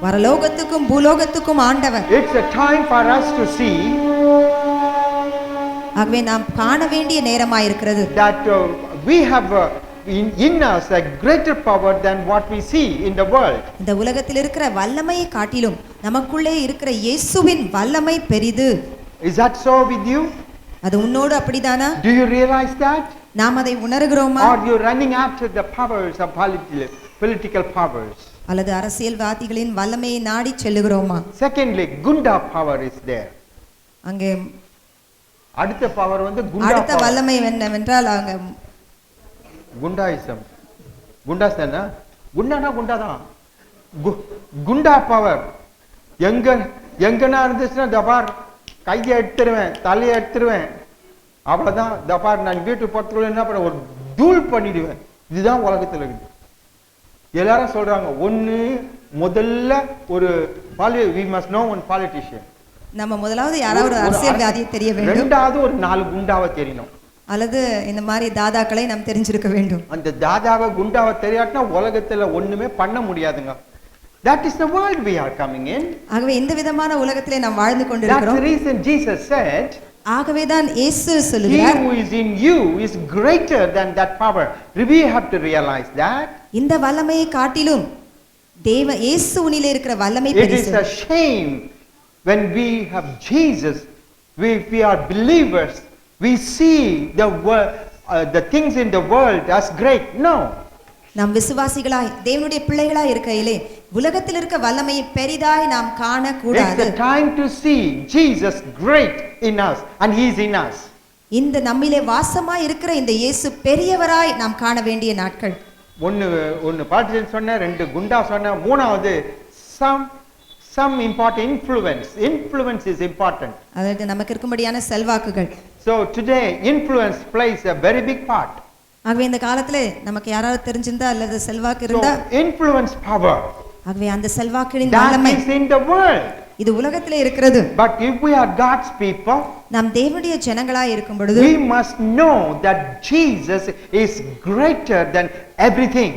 வரலோகத்துக்கும் பூலோகத்துக்கும் ஆண்டவர். It's a time for us to see ஆகவே நாம் காண வேண்டிய நேரமாயிருக்கிறது. that we have in us a greater power than what we see in the world. இந்த உலகத்தில் இருக்கிற வல்லமையை காட்டிலும் நமக்குள்ளே இருக்கிற இயேசுவின் வல்லமை பெரிது. Is that so with you? அது உன்னோடு அப்படிதானா? Do you realize that? நாம் அதை உணர்கிறோமா? Or you running after the powers of political powers? அல்லது அரசியல்வாதிகளின் வல்லமையை நாடி செல்லுகிறோமா? Secondly, Gunda power is there. அங்கே அடுத்த பவர் வந்து குண்டா அடுத்த வல்லமை என்னவென்றால் அங்க குண்டாயிசம். குண்டாஸ் தானே? குண்டானா குண்டாதான். குண்டா பவர் எங்கன்னா இருந்துச்சுன்னா தபார் கையை எடுத்துருவேன், தலையை எடுத்துருவேன், அவ்வளவுதான். தபார் நான் வீட்டு போறதுக்குள்ள என்ன பண்ண ஒரு தூள் பண்ணிடுவேன். இதுதான் உலகத்தில் இருக்குது. எல்லாரும் சொல்றாங்க ஒன்னு முதல்ல ஒரு we must know one politician. நம்ம முதலாவது யாராவது அரசியல்வாதியை தெரிய வேண்டும். ரெண்டாவது ஒரு 4 குண்டாவை தெரியணும். அல்லது இந்த மாதிரி தாதாக்களை நாம் தெரிஞ்சிருக்க வேண்டும். அந்த தாதாவை குண்டாவை தெரியாட்டினா உலகத்துல ஒண்ணுமே பண்ண முடியாதுங்க. That is the world we are coming in. ஆகவே இந்த விதமான உலகத்திலே நாம் வாழ்ந்து That's கொண்டிருக்கிறோம். the reason Jesus said, ஆகவே தான் இயேசு he சொல்லுகிறார், who is in you is greater than that power. We have to realize that. இந்த வல்லமையை காட்டிலும் இயேசு உன்னிலே இருக்கிற வல்லமை It is பெரிது. a shame when we have Jesus, if we are believers, we see the things in the world as great. No. நாம் விசுவாசிகளாய் தேவனுடைய பிள்ளைகளாய் இருக்கையிலே உலகத்தில் இருக்க வல்லமையை பெரிதாய் நாம் காண It's கூடாது. the time to see Jesus great in us and he is in us. இந்த நம்மிலே வாசமாய் இருக்கிற இந்த இயேசு பெரியவராய் நாம் காண வேண்டிய நாட்கள். ஒன்னு பாட்டில் சொன்ன, ரெண்டு குண்டா சொன்ன, மூணாவது some important influence is important. அதாவது நமக்கு இருக்கும்படியான செல்வாக்குகள். So today influence plays a very big part. ஆகவே இந்த காலத்துல நமக்கு யாராவது தெரிஞ்சிருந்தா அல்லது செல்வாக்கு So இருந்தா influence power ஆகவே அந்த செல்வாக்கின் that வல்லமை is in the world. இது உலகத்திலே இருக்கிறது. But if we are God's people, நாம் தேவனுடைய ஜனங்களாய் இருக்கும் பொழுது we must know that Jesus is greater than everything.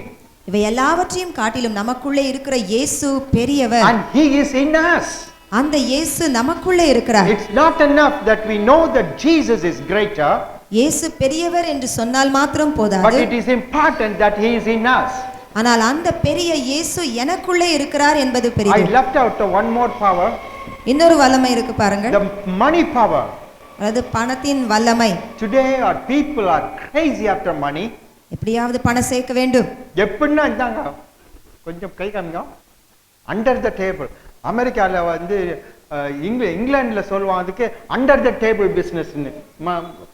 இவை எல்லாவற்றையும் காட்டிலும் நமக்குள்ளே இருக்கிற இயேசு பெரியவர். And he is in us. அந்த இயேசு நமக்குள்ளே இருக்கிறார். It's not enough that we know that Jesus is greater, இயேசு பெரியவர் என்று சொன்னால் மாத்திரம் but போதாது. it is important that he is in us. ஆனால் அந்த பெரிய இயேசு எனக்குள்ளே இருக்கிறார் என்பது I பெரியது. left out one more power, இன்னொரு வல்லமை இருக்கு பாருங்கள். the money power. அதாவது பணத்தின் வல்லமை. Today our people are crazy after money. எப்படியாவது பணம் சேர்க்க வேண்டும். எப்படின்னா இந்தாங்க கொஞ்சம் கை காமிங்க, அண்டர் த டேபிள். அமெரிக்காவில் வந்து இங்கிலாந்துல சொல்லுவாங்க அதுக்கு அண்டர் த டேபிள் பிஸ்னஸ்ன்னு,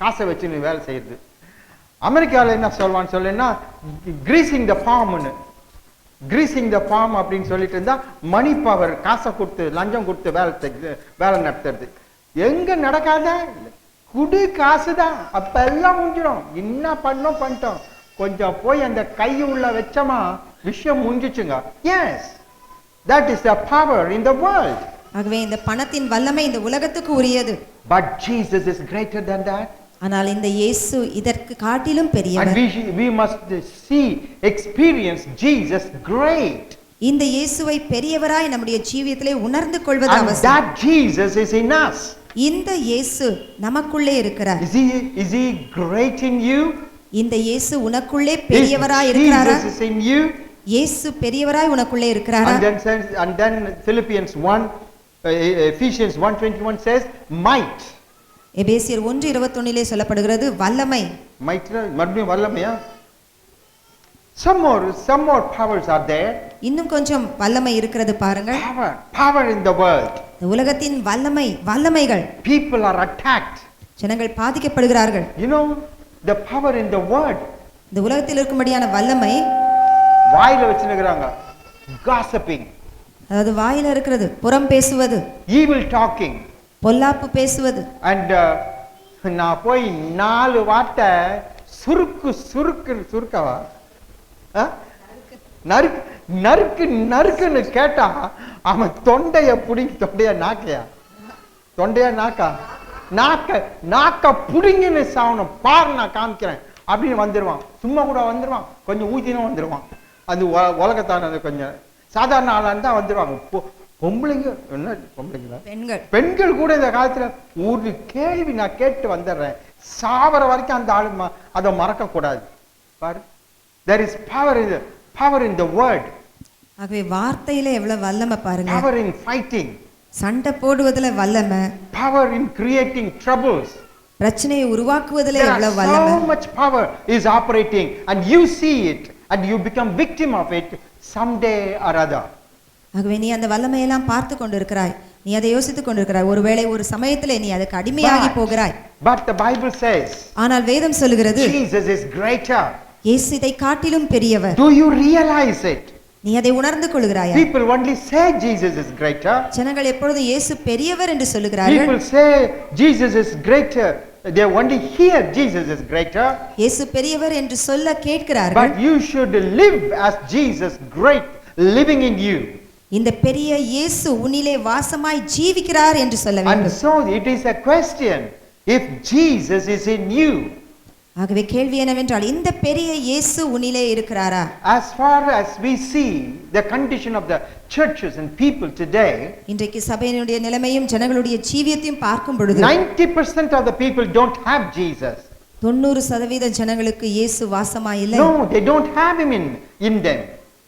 காசை வச்சு வேலை செய்யுது. அமெரிக்காவில் என்ன சொல்லுவான்னு சொல்லுன்னா கிரீசிங் த ஃபார்ம்னு, கிரீசிங் த ஃபார்ம் அப்படின்னு சொல்லிட்டு இருந்தா மணி பவர், காசை கொடுத்து லஞ்சம் கொடுத்து வேலை நடத்துறது. எங்க நடக்காத குடு காசு தான், அப்ப எல்லாம் முடிஞ்சிடும். என்ன பண்ணோம் பண்ணிட்டோம், கொஞ்சம் போய் அந்த கை உள்ள வச்சமா விஷயம் முடிஞ்சிச்சுங்க. Yes, that is the power in the world. ஆகவே இந்த பணத்தின் வல்லமை இந்த உலகத்துக்கு உரியது. But Jesus is greater than that. ஆனால் இந்த இயேசு இதற்கு காட்டிலும் And பெரியவர். we must see, experience Jesus great. இந்த இயேசுவை பெரியவராய் நம்முடைய ஜீவியத்திலே உணர்ந்து கொள்வது And அவசியம். that Jesus is in us. இந்த இயேசு நமக்குள்ளே இருக்கிறார். Is he great in you? இந்த இயேசு உனக்குள்ளே பெரியவராய் இருக்கிறாரா? Jesus is in you. இயேசு பெரியவராய் உனக்குள்ளே இருக்கிறாரா? And then Philippians 1, Ephesians 1:21 says might. எபேசியர் 1:21 சொல்லப்படுகிறது வல்லமை. Might மறுபடியும் வல்லமையா? Some more powers are there. இன்னும் கொஞ்சம் வல்லமை இருக்கிறது பாருங்கள். Power in the world. இந்த உலகத்தின் வல்லமைகள். People are attacked. ஜனங்கள் பாதிக்கப்படுகிறார்கள். You know the power in the word. இந்த உலகத்தில் இருக்கும்படியான வல்லமை வாயில வச்சிருக்காங்க. Gossiping. அதாவது வாயில இருக்கிறது புறம் பேசுவது, Evil talking. பொல்லாப்பு பேசுவது. And நான் போய் 4 வார்த்தை சுருக்கவா நறுக்குன்னு கேட்டா அவன் தொண்டைய புடிங்கி, தொண்டையா நாக்க புடிங்கின்னு சாவணும் பாரு, நான் காமிக்கிறேன் அப்படின்னு வந்துருவான். சும்மா கூட வந்துருவான், கொஞ்சம் ஊதினும் வந்துருவான். அது உலகத்தான கொஞ்சம் சாதாரண ஆளா இருந்தா வந்துருவாங்க. பொம்பளைங்க என்ன பொம்பளைங்களா பெண்கள் கூட இந்த காலத்துல ஒரு கேள்வி நான் கேட்டு வந்துடுறேன், சாவர வரைக்கும் அந்த ஆளு அதை மறக்க கூடாது. பாரு, there is power in the word. ஆகவே வார்த்தையில எவ்வளவு வல்லமை பாருங்க. Power in fighting. சண்டை போடுவதுல வல்லமை. Power in creating troubles. பிரச்சனையை உருவாக்குவதிலே எவ்வளவு வல்லமை. So much power is operating and you see it and you become victim of it someday or other. ஆகவே நீ அந்த வல்லமையெல்லாம் பார்த்து கொண்டிருக்கிறாய், நீ அதை யோசித்துக் கொண்டிருக்கிறாய். ஒருவேளை ஒரு சமயத்திலே நீ அதுக்கு அடிமையாகி போகிறாய். But the Bible says, ஆனால் வேதம் சொல்லுகிறது Jesus is greater. இயேசு இதை காட்டிலும் பெரியவர். Do you realize it? நீ அதை உணர்ந்து கொள்கிறாயா? People only say Jesus is greater. ஜனங்கள் எப்பொழுதும் இயேசு பெரியவர் என்று சொல்லுகிறார்கள். People say Jesus is greater. They only hear Jesus is greater. இயேசு பெரியவர் என்று சொல்ல கேட்கிறார்கள். But you should live as Jesus great living in you. இந்த பெரிய இயேசு உன்னிலே வாசமாய் ஜீவிக்கிறார் என்று சொல்ல வேண்டும். And so it is a question, if Jesus is in you. ஆகவே கேள்வி என்னவென்றால் இந்த பெரிய இயேசு உன்னிலே இருக்கிறாரா? As far as we see the condition of the churches and people today, இன்றைக்கு சபையினுடைய நிலைமையும் ஜனங்களுடைய ஜீவியத்தையும் பார்க்கும் பொழுது 90% of the people don't have Jesus. 90% ஜனங்களுக்கு இயேசு வாசமாய் இல்லை. No, they don't have him in them.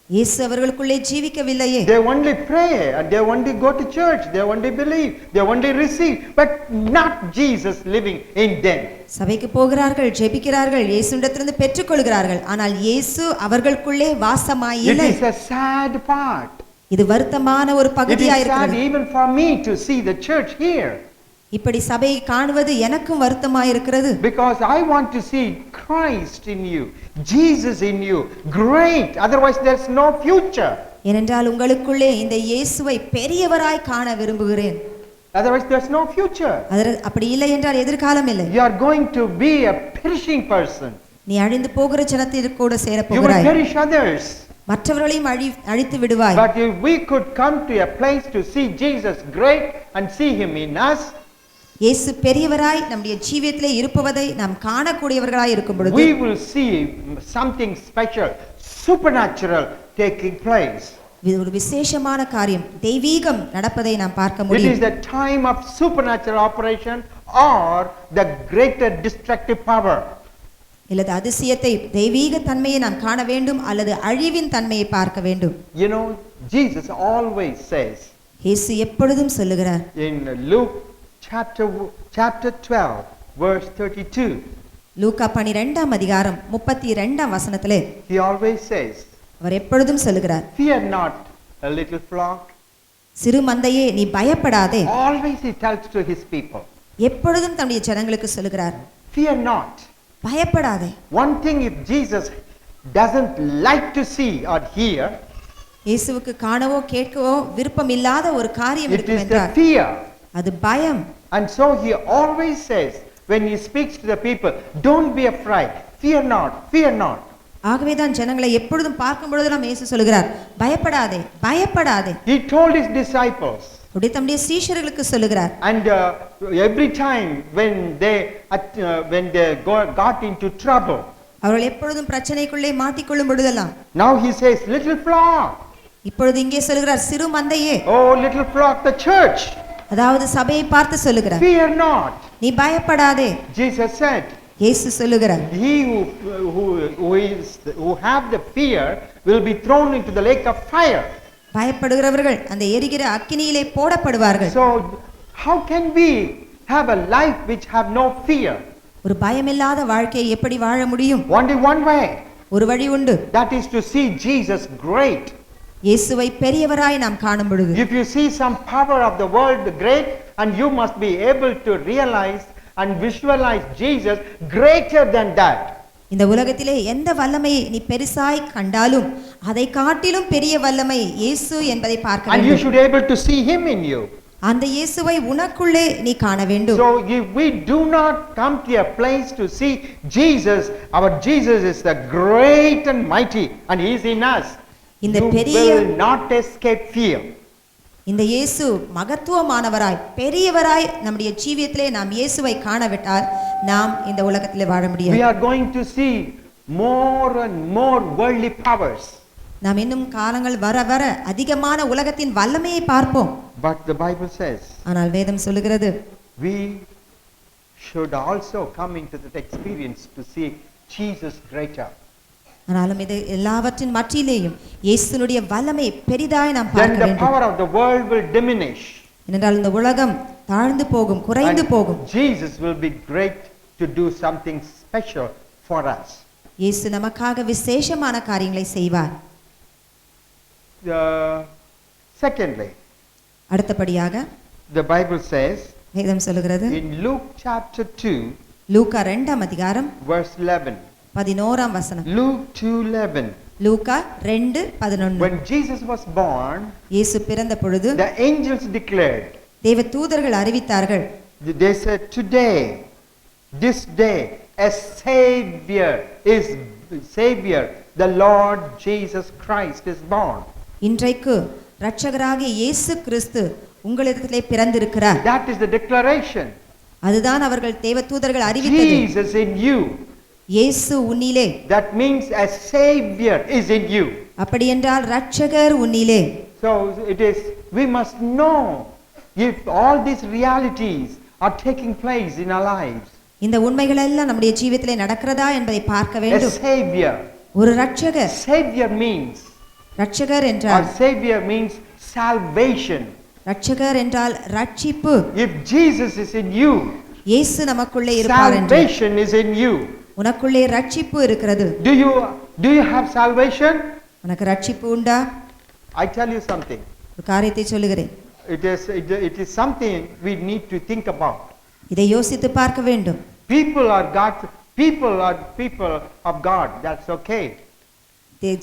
இயேசு அவர்களுக்குள்ளே ஜீவிக்கவில்லையே. They only pray and they only go to church, they only believe, they only receive, but not Jesus living in them. சபைக்கு போகிறார்கள், ஜெபிக்கிறார்கள், இயேசுவிடத்திலிருந்து பெற்றுக்கொள்கிறார்கள், ஆனால் இயேசு அவர்களுக்குள்ளே வாசமாய் It இல்லை. is a sad part. இது வருத்தமான ஒரு It பகுதியாக is sad இருக்கிறது. even for me to see the church here, இப்படி சபையை காணுவது எனக்கும் வருத்தமாய் இருக்கிறது. because I want to see Christ in you, Jesus in you, great, otherwise there's no future. ஏனென்றால் உங்களுக்குள்ளே இந்த இயேசுவை பெரியவராய் காண விரும்புகிறேன். Otherwise there's no future. அப்படி இல்லை என்றால் எதிர்காலம் இல்லை. You are going to be a perishing person. நீ அழிந்து போகிற ஜனத்திற்கு கூட சேர You will போகிறாய். perish others. மற்றவர்களையும் அழித்து விடுவாய். But if we could come to a place to see Jesus great and see him in us, இயேசு பெரியவராய் நம்முடைய ஜீவியத்திலே இருப்பதை நாம் காணக்கூடியவர்களாய் இருக்கும் பொழுது we will see something special, supernatural taking place. இது ஒரு விசேஷமான காரியம், தெய்வீகம் நடப்பதை நாம் பார்க்க It is முடியும். the time of supernatural operation or the greater destructive power. இல்லது அதிசயத்தை, தெய்வீக தன்மையை நாம் காண வேண்டும் அல்லது அழிவின் தன்மையை பார்க்க வேண்டும். You know, Jesus always says இயேசு எப்பொழுதும் சொல்லுகிறார். in Luke chapter 12 verse 32, லூக்கா 12ஆம் அதிகாரம் 32ஆம் வசனத்திலே he always says, அவர் எப்பொழுதும் சொல்லுகிறார், fear not a little flock. சிறு மந்தையே நீ பயப்படாதே. Always he tells to his people, எப்பொழுதும் தம்முடைய ஜனங்களுக்கு சொல்லுகிறார், fear not. பயப்படாதே. One thing, if Jesus doesn't like to see or hear, இயேசுவுக்கு காணவோ கேட்கவோ விருப்பம் இல்லாத ஒரு காரியம் it இருக்கும் is the என்றால் fear. அது பயம். And so he always says, when he speaks to the people, don't be afraid, fear not, fear not. ஆகவேதான் ஜனங்களை எப்பொழுதும் பார்க்கும் பொழுதெல்லாம் இயேசு சொல்லுகிறார், பயப்படாதே, பயப்படாதே. He told his disciples, அப்படி தம்முடைய சீஷர்களுக்கு சொல்லுகிறார். and every time when they got into trouble, அவர்கள் எப்பொழுதும் பிரச்சனைக்குள்ளே மாட்டிக்கொள்ளும் பொழுதெல்லாம் now he says, little flock. இப்பொழுது இங்கே சொல்லுகிறார், சிறு மந்தையே. Oh, little flock, the church, அதாவது சபையை பார்த்து சொல்லுகிறார், fear not. நீ பயப்படாதே. Jesus said, இயேசு சொல்லுகிறார், he who have the fear will be thrown into the lake of fire. பயப்படுகிறவர்கள் அந்த எரிகிற அக்கினியிலே போடப்படுவார்கள். So how can we have a life which have no fear? ஒரு பயமில்லாத வாழ்க்கையை எப்படி வாழ முடியும்? Only one way, ஒரு வழி உண்டு. that is to see Jesus great. இயேசுவை பெரியவராய் நாம் காணும் பொழுது, If you see some power of the world great, and you must be able to realize and visualize Jesus greater than that. இந்த உலகத்திலே எந்த வல்லமையை நீ பெருசாய் கண்டாலும் அதை காட்டிலும் பெரிய வல்லமை இயேசு என்பதை பார்க்க And you வேண்டும். should able to see him in you. அந்த இயேசுவை உனக்குள்ளே நீ காண வேண்டும். So if we do not come to a place to see Jesus, our Jesus is the great and mighty, and he is in us, இந்த you பெரிய will not escape fear. இந்த இயேசு மகத்துவமானவராய் பெரியவராய் நம்முடைய ஜீவியத்திலே நாம் இயேசுவை காணவிட்டால் நாம் இந்த உலகத்திலே வாழ We முடியாது. are going to see more and more worldly powers. நாம் இன்னும் காலங்கள் வர வர அதிகமான உலகத்தின் வல்லமையை பார்ப்போம். But the Bible says ஆனால் வேதம் சொல்லுகிறது, we should also come into that experience to see Jesus greater. ஆனாலும் இது எல்லாவற்றின் மத்தியிலேயும் இயேசுனுடைய வல்லமை பெரிதாய் நாம் Then பார்க்க the வேண்டும். power of the world will diminish. ஏனென்றால் இந்த உலகம் தாழ்ந்து போகும், குறைந்து And போகும். Jesus will be great to do something special for us. இயேசு நமக்காக விசேஷமான காரியங்களை செய்வார். Secondly, அடுத்தபடியாக the Bible says வேதம் சொல்லுகிறது, in Luke chapter 2 லூக்கா 2ஆம் அதிகாரம் verse 11. 11ஆம் வசனம். Luke 2:11. Luca 2:11. When Jesus was born, இயேசு பிறந்த பொழுது the angels declared, தேவ தூதர்கள் அறிவித்தார்கள், they said, today, this day, a Savior, the Lord Jesus Christ is born. இன்றைக்கு இரட்சகராகிய இயேசு கிறிஸ்து உங்களிடத்திலே பிறந்திருக்கிறார். That is the declaration. அதுதான் அவர்கள் தேவ தூதர்கள் அறிவித்தது. Jesus in you. இயேசு உன்னிலே. That means a savior is in you. அப்படியென்றால் இரட்சகர் உன்னிலே. So it is, we must know if all these realities are taking place in our lives. இந்த உண்மைகள் எல்லாம் நம்முடைய ஜீவிதத்திலே நடக்கிறதா என்பதை பார்க்க A வேண்டும். savior. ஒரு இரட்சகர். Savior means, இரட்சகர் or என்றால் savior means salvation. இரட்சகர் என்றால் ரட்சிப்பு. If Jesus is in you, இயேசு நமக்குள்ளே இருப்பார் என்று. salvation is in you. உனக்குள்ளே ரட்சிப்பு இருக்கிறது. Do you have salvation? உனக்கு ரட்சிப்பு உண்டா? I tell you something. ஒரு காரியத்தை சொல்லுகிறேன். It is something we need to think about. இதை யோசித்து பார்க்க வேண்டும். People are people of God. That's okay.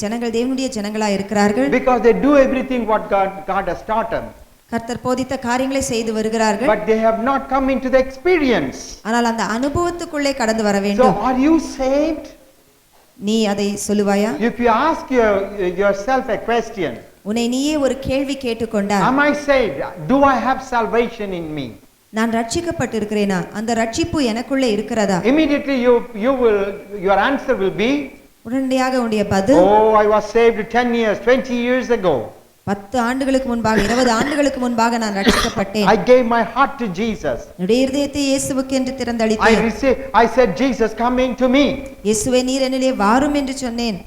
ஜனங்கள் தேவனுடைய ஜனங்களாய் இருக்கிறார்கள். Because they do everything what God has taught them. கர்த்தர் போதித்த காரியங்களை செய்து வருகிறார்கள். But they have not come into the experience. ஆனால் அந்த அனுபவத்துக்குள்ளே கடந்து வர So வேண்டும். are you saved? நீ அதை சொல்லுவாயா? If you ask yourself a question, உன்னை நீயே ஒரு கேள்வி கேட்டுக்கொண்டால், am I saved? Do I have salvation in me? நான் ரட்சிக்கப்பட்டிருக்கிறேனா? அந்த ரட்சிப்பு எனக்குள்ளே இருக்கிறதா? Immediately your answer will be, உடனடியாக உன்னுடைய பதில், oh, I was saved 10 years, 20 years ago. 10 ஆண்டுகளுக்கு முன்பாக, 20 ஆண்டுகளுக்கு முன்பாக நான் ரட்சிக்கப்பட்டேன். I gave my heart to Jesus. என்னுடைய இதயத்தை இயேசுவுக்கு என்று திறந்தளித்தேன். I said, Jesus, come into me. இயேசுவே நீர் என்னிலே வாரும் என்று சொன்னேன்.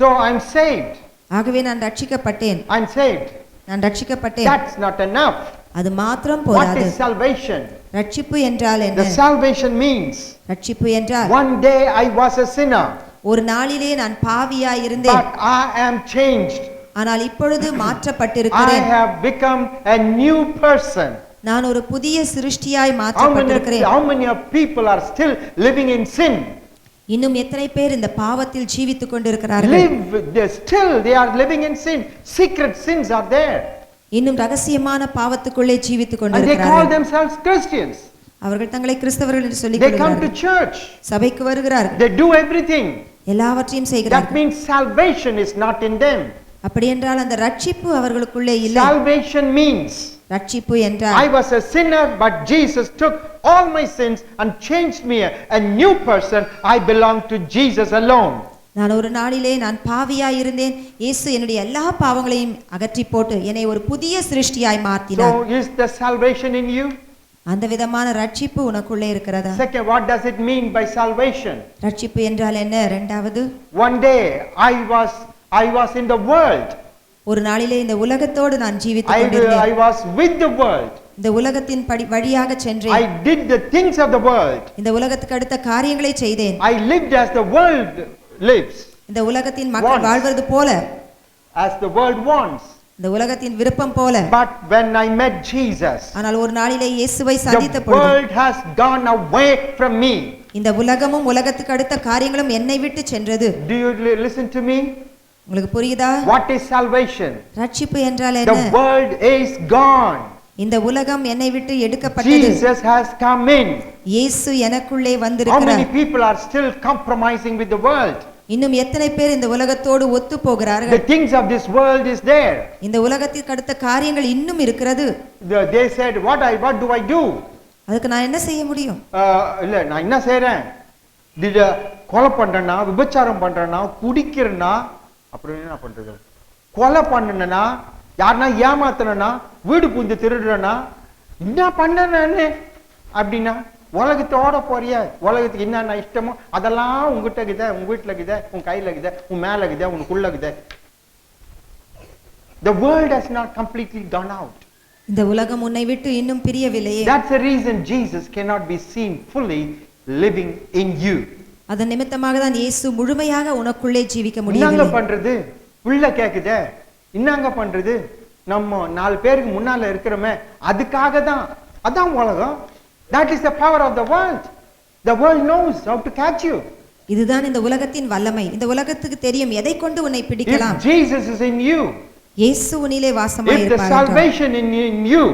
So I'm saved. ஆகவே நான் ரட்சிக்கப்பட்டேன். I'm saved. நான் ரட்சிக்கப்பட்டேன். That's not enough. அது மாத்திரம் What போதாது. is salvation? ரட்சிப்பு என்றால் என்ன? The salvation means, ரட்சிப்பு என்றால், one day I was a sinner, ஒரு நாளிலே நான் பாவியாய் இருந்தேன், but I am changed. ஆனால் இப்பொழுது I மாற்றப்பட்டிருக்கிறேன். have become a new person. நான் ஒரு புதிய சிருஷ்டியாய் How மாற்றப்பட்டிருக்கிறேன். many of people are still living in sin? இன்னும் எத்தனை பேர் இந்த பாவத்தில் ஜீவித்துக் கொண்டிருக்கிறார்கள்? They are living in sin. Secret sins are there. இன்னும் ரகசியமான பாவத்துக்குள்ளே ஜீவித்துக் And they call கொண்டிருக்கிறார்கள். themselves Christians. அவர்கள் தங்களை கிறிஸ்தவர்கள் என்று சொல்லிக் They come to கொள்கிறார்கள். church. சபைக்கு வருகிறார்கள். They do everything. எல்லாவற்றையும் That செய்கிறார்கள். means salvation is not in them. அப்படி என்றால் அந்த ரட்சிப்பு அவர்களுக்குள்ளே இல்லை. Salvation means, ரட்சிப்பு என்றால், I was a sinner, but Jesus took all my sins and changed me a new person. I belong to Jesus alone. நான் ஒரு நாளிலே நான் பாவியாய் இருந்தேன், இயேசு என்னுடைய எல்லா பாவங்களையும் அகற்றி போட்டு என்னை ஒரு புதிய சிருஷ்டியாய் மாற்றினார். So is the salvation in you? அந்த விதமான ரட்சிப்பு உனக்குள்ளே இருக்கிறதா? Second, what does it mean by salvation? ரட்சிப்பு என்றால் என்ன? இரண்டாவது, One day I was in the world. ஒரு நாளிலே இந்த உலகத்தோடு நான் ஜீவித்துக் I கொண்டிருந்தேன். was with the world. இந்த உலகத்தின் வழியாக I சென்றேன். did the things of the world. இந்த உலகத்துக்கு அடுத்த காரியங்களை செய்தேன். I lived as the world lives, இந்த உலகத்தின் மக்கள் Wants. வாழ்வது போல, as the world wants. இந்த உலகத்தின் விருப்பம் போல. But when I met Jesus, ஆனால் ஒரு நாளிலே இயேசுவை சந்தித்த the பொழுது, world has gone away from me. இந்த உலகமும் உலகத்துக்கு அடுத்த காரியங்களும் என்னை விட்டு சென்றது. Do you listen to me? உங்களுக்கு புரியுதா? What is salvation? ரட்சிப்பு என்றால் The என்ன? world is gone. இந்த உலகம் என்னை விட்டு எடுக்கப்பட்டது. Jesus has come in. இயேசு எனக்குள்ளே How many வந்திருக்கிறார். people are still compromising with the world? இன்னும் எத்தனை பேர் இந்த உலகத்தோடு ஒத்து The போகிறார்கள்? things of this world is there. இந்த உலகத்திற்கு அடுத்த காரியங்கள் இன்னும் இருக்கிறது. They said, what do I do? அதுக்கு நான் என்ன செய்ய முடியும்? இல்ல நான் என்ன செய்றேன்? கொலை பண்றேன்னா, விபச்சாரம் பண்றேன்னா, குடிக்கிறேன்னா, அப்புறம் என்ன பண்றது? கொலை பண்ணனா, யாருன்னா ஏமாத்தனா, வீடு பூந்து திருடுறேன்னா, என்ன பண்ணேன்னு அப்படின்னா, உலகத்தோட போறிய, உலகத்துக்கு என்னென்ன இஷ்டமோ அதெல்லாம் உங்ககிட்ட இருக்குதே, உங்க வீட்டுல இருக்குதே, உன் கையில இருக்குதே, உன் மேல இருக்குதே, உனக்குள்ள இருக்குதே. The world has not completely gone out. இந்த உலகம் உன்னை விட்டு இன்னும் பிரியவில்லையே. That's the reason Jesus cannot be seen fully living in you. அதன் நிமித்தமாக தான் இயேசு முழுமையாக உனக்குள்ளே ஜீவிக்க என்னங்க முடியவில்லை. பண்றது? உள்ள கேக்குதே, என்னங்க பண்றது? நம்ம 4 பேருக்கு முன்னால இருக்கிறோமே, அதுக்காக தான். அதான் உலகம். That is the power of the world. The world knows how to catch you. இதுதான் இந்த உலகத்தின் வல்லமை. இந்த உலகத்துக்கு தெரியும் எதை கொண்டு உன்னை பிடிக்கலாம். If Jesus is in you, இயேசு உன்னிலே வாசமாய் if the இருப்பார் என்றால், salvation in you,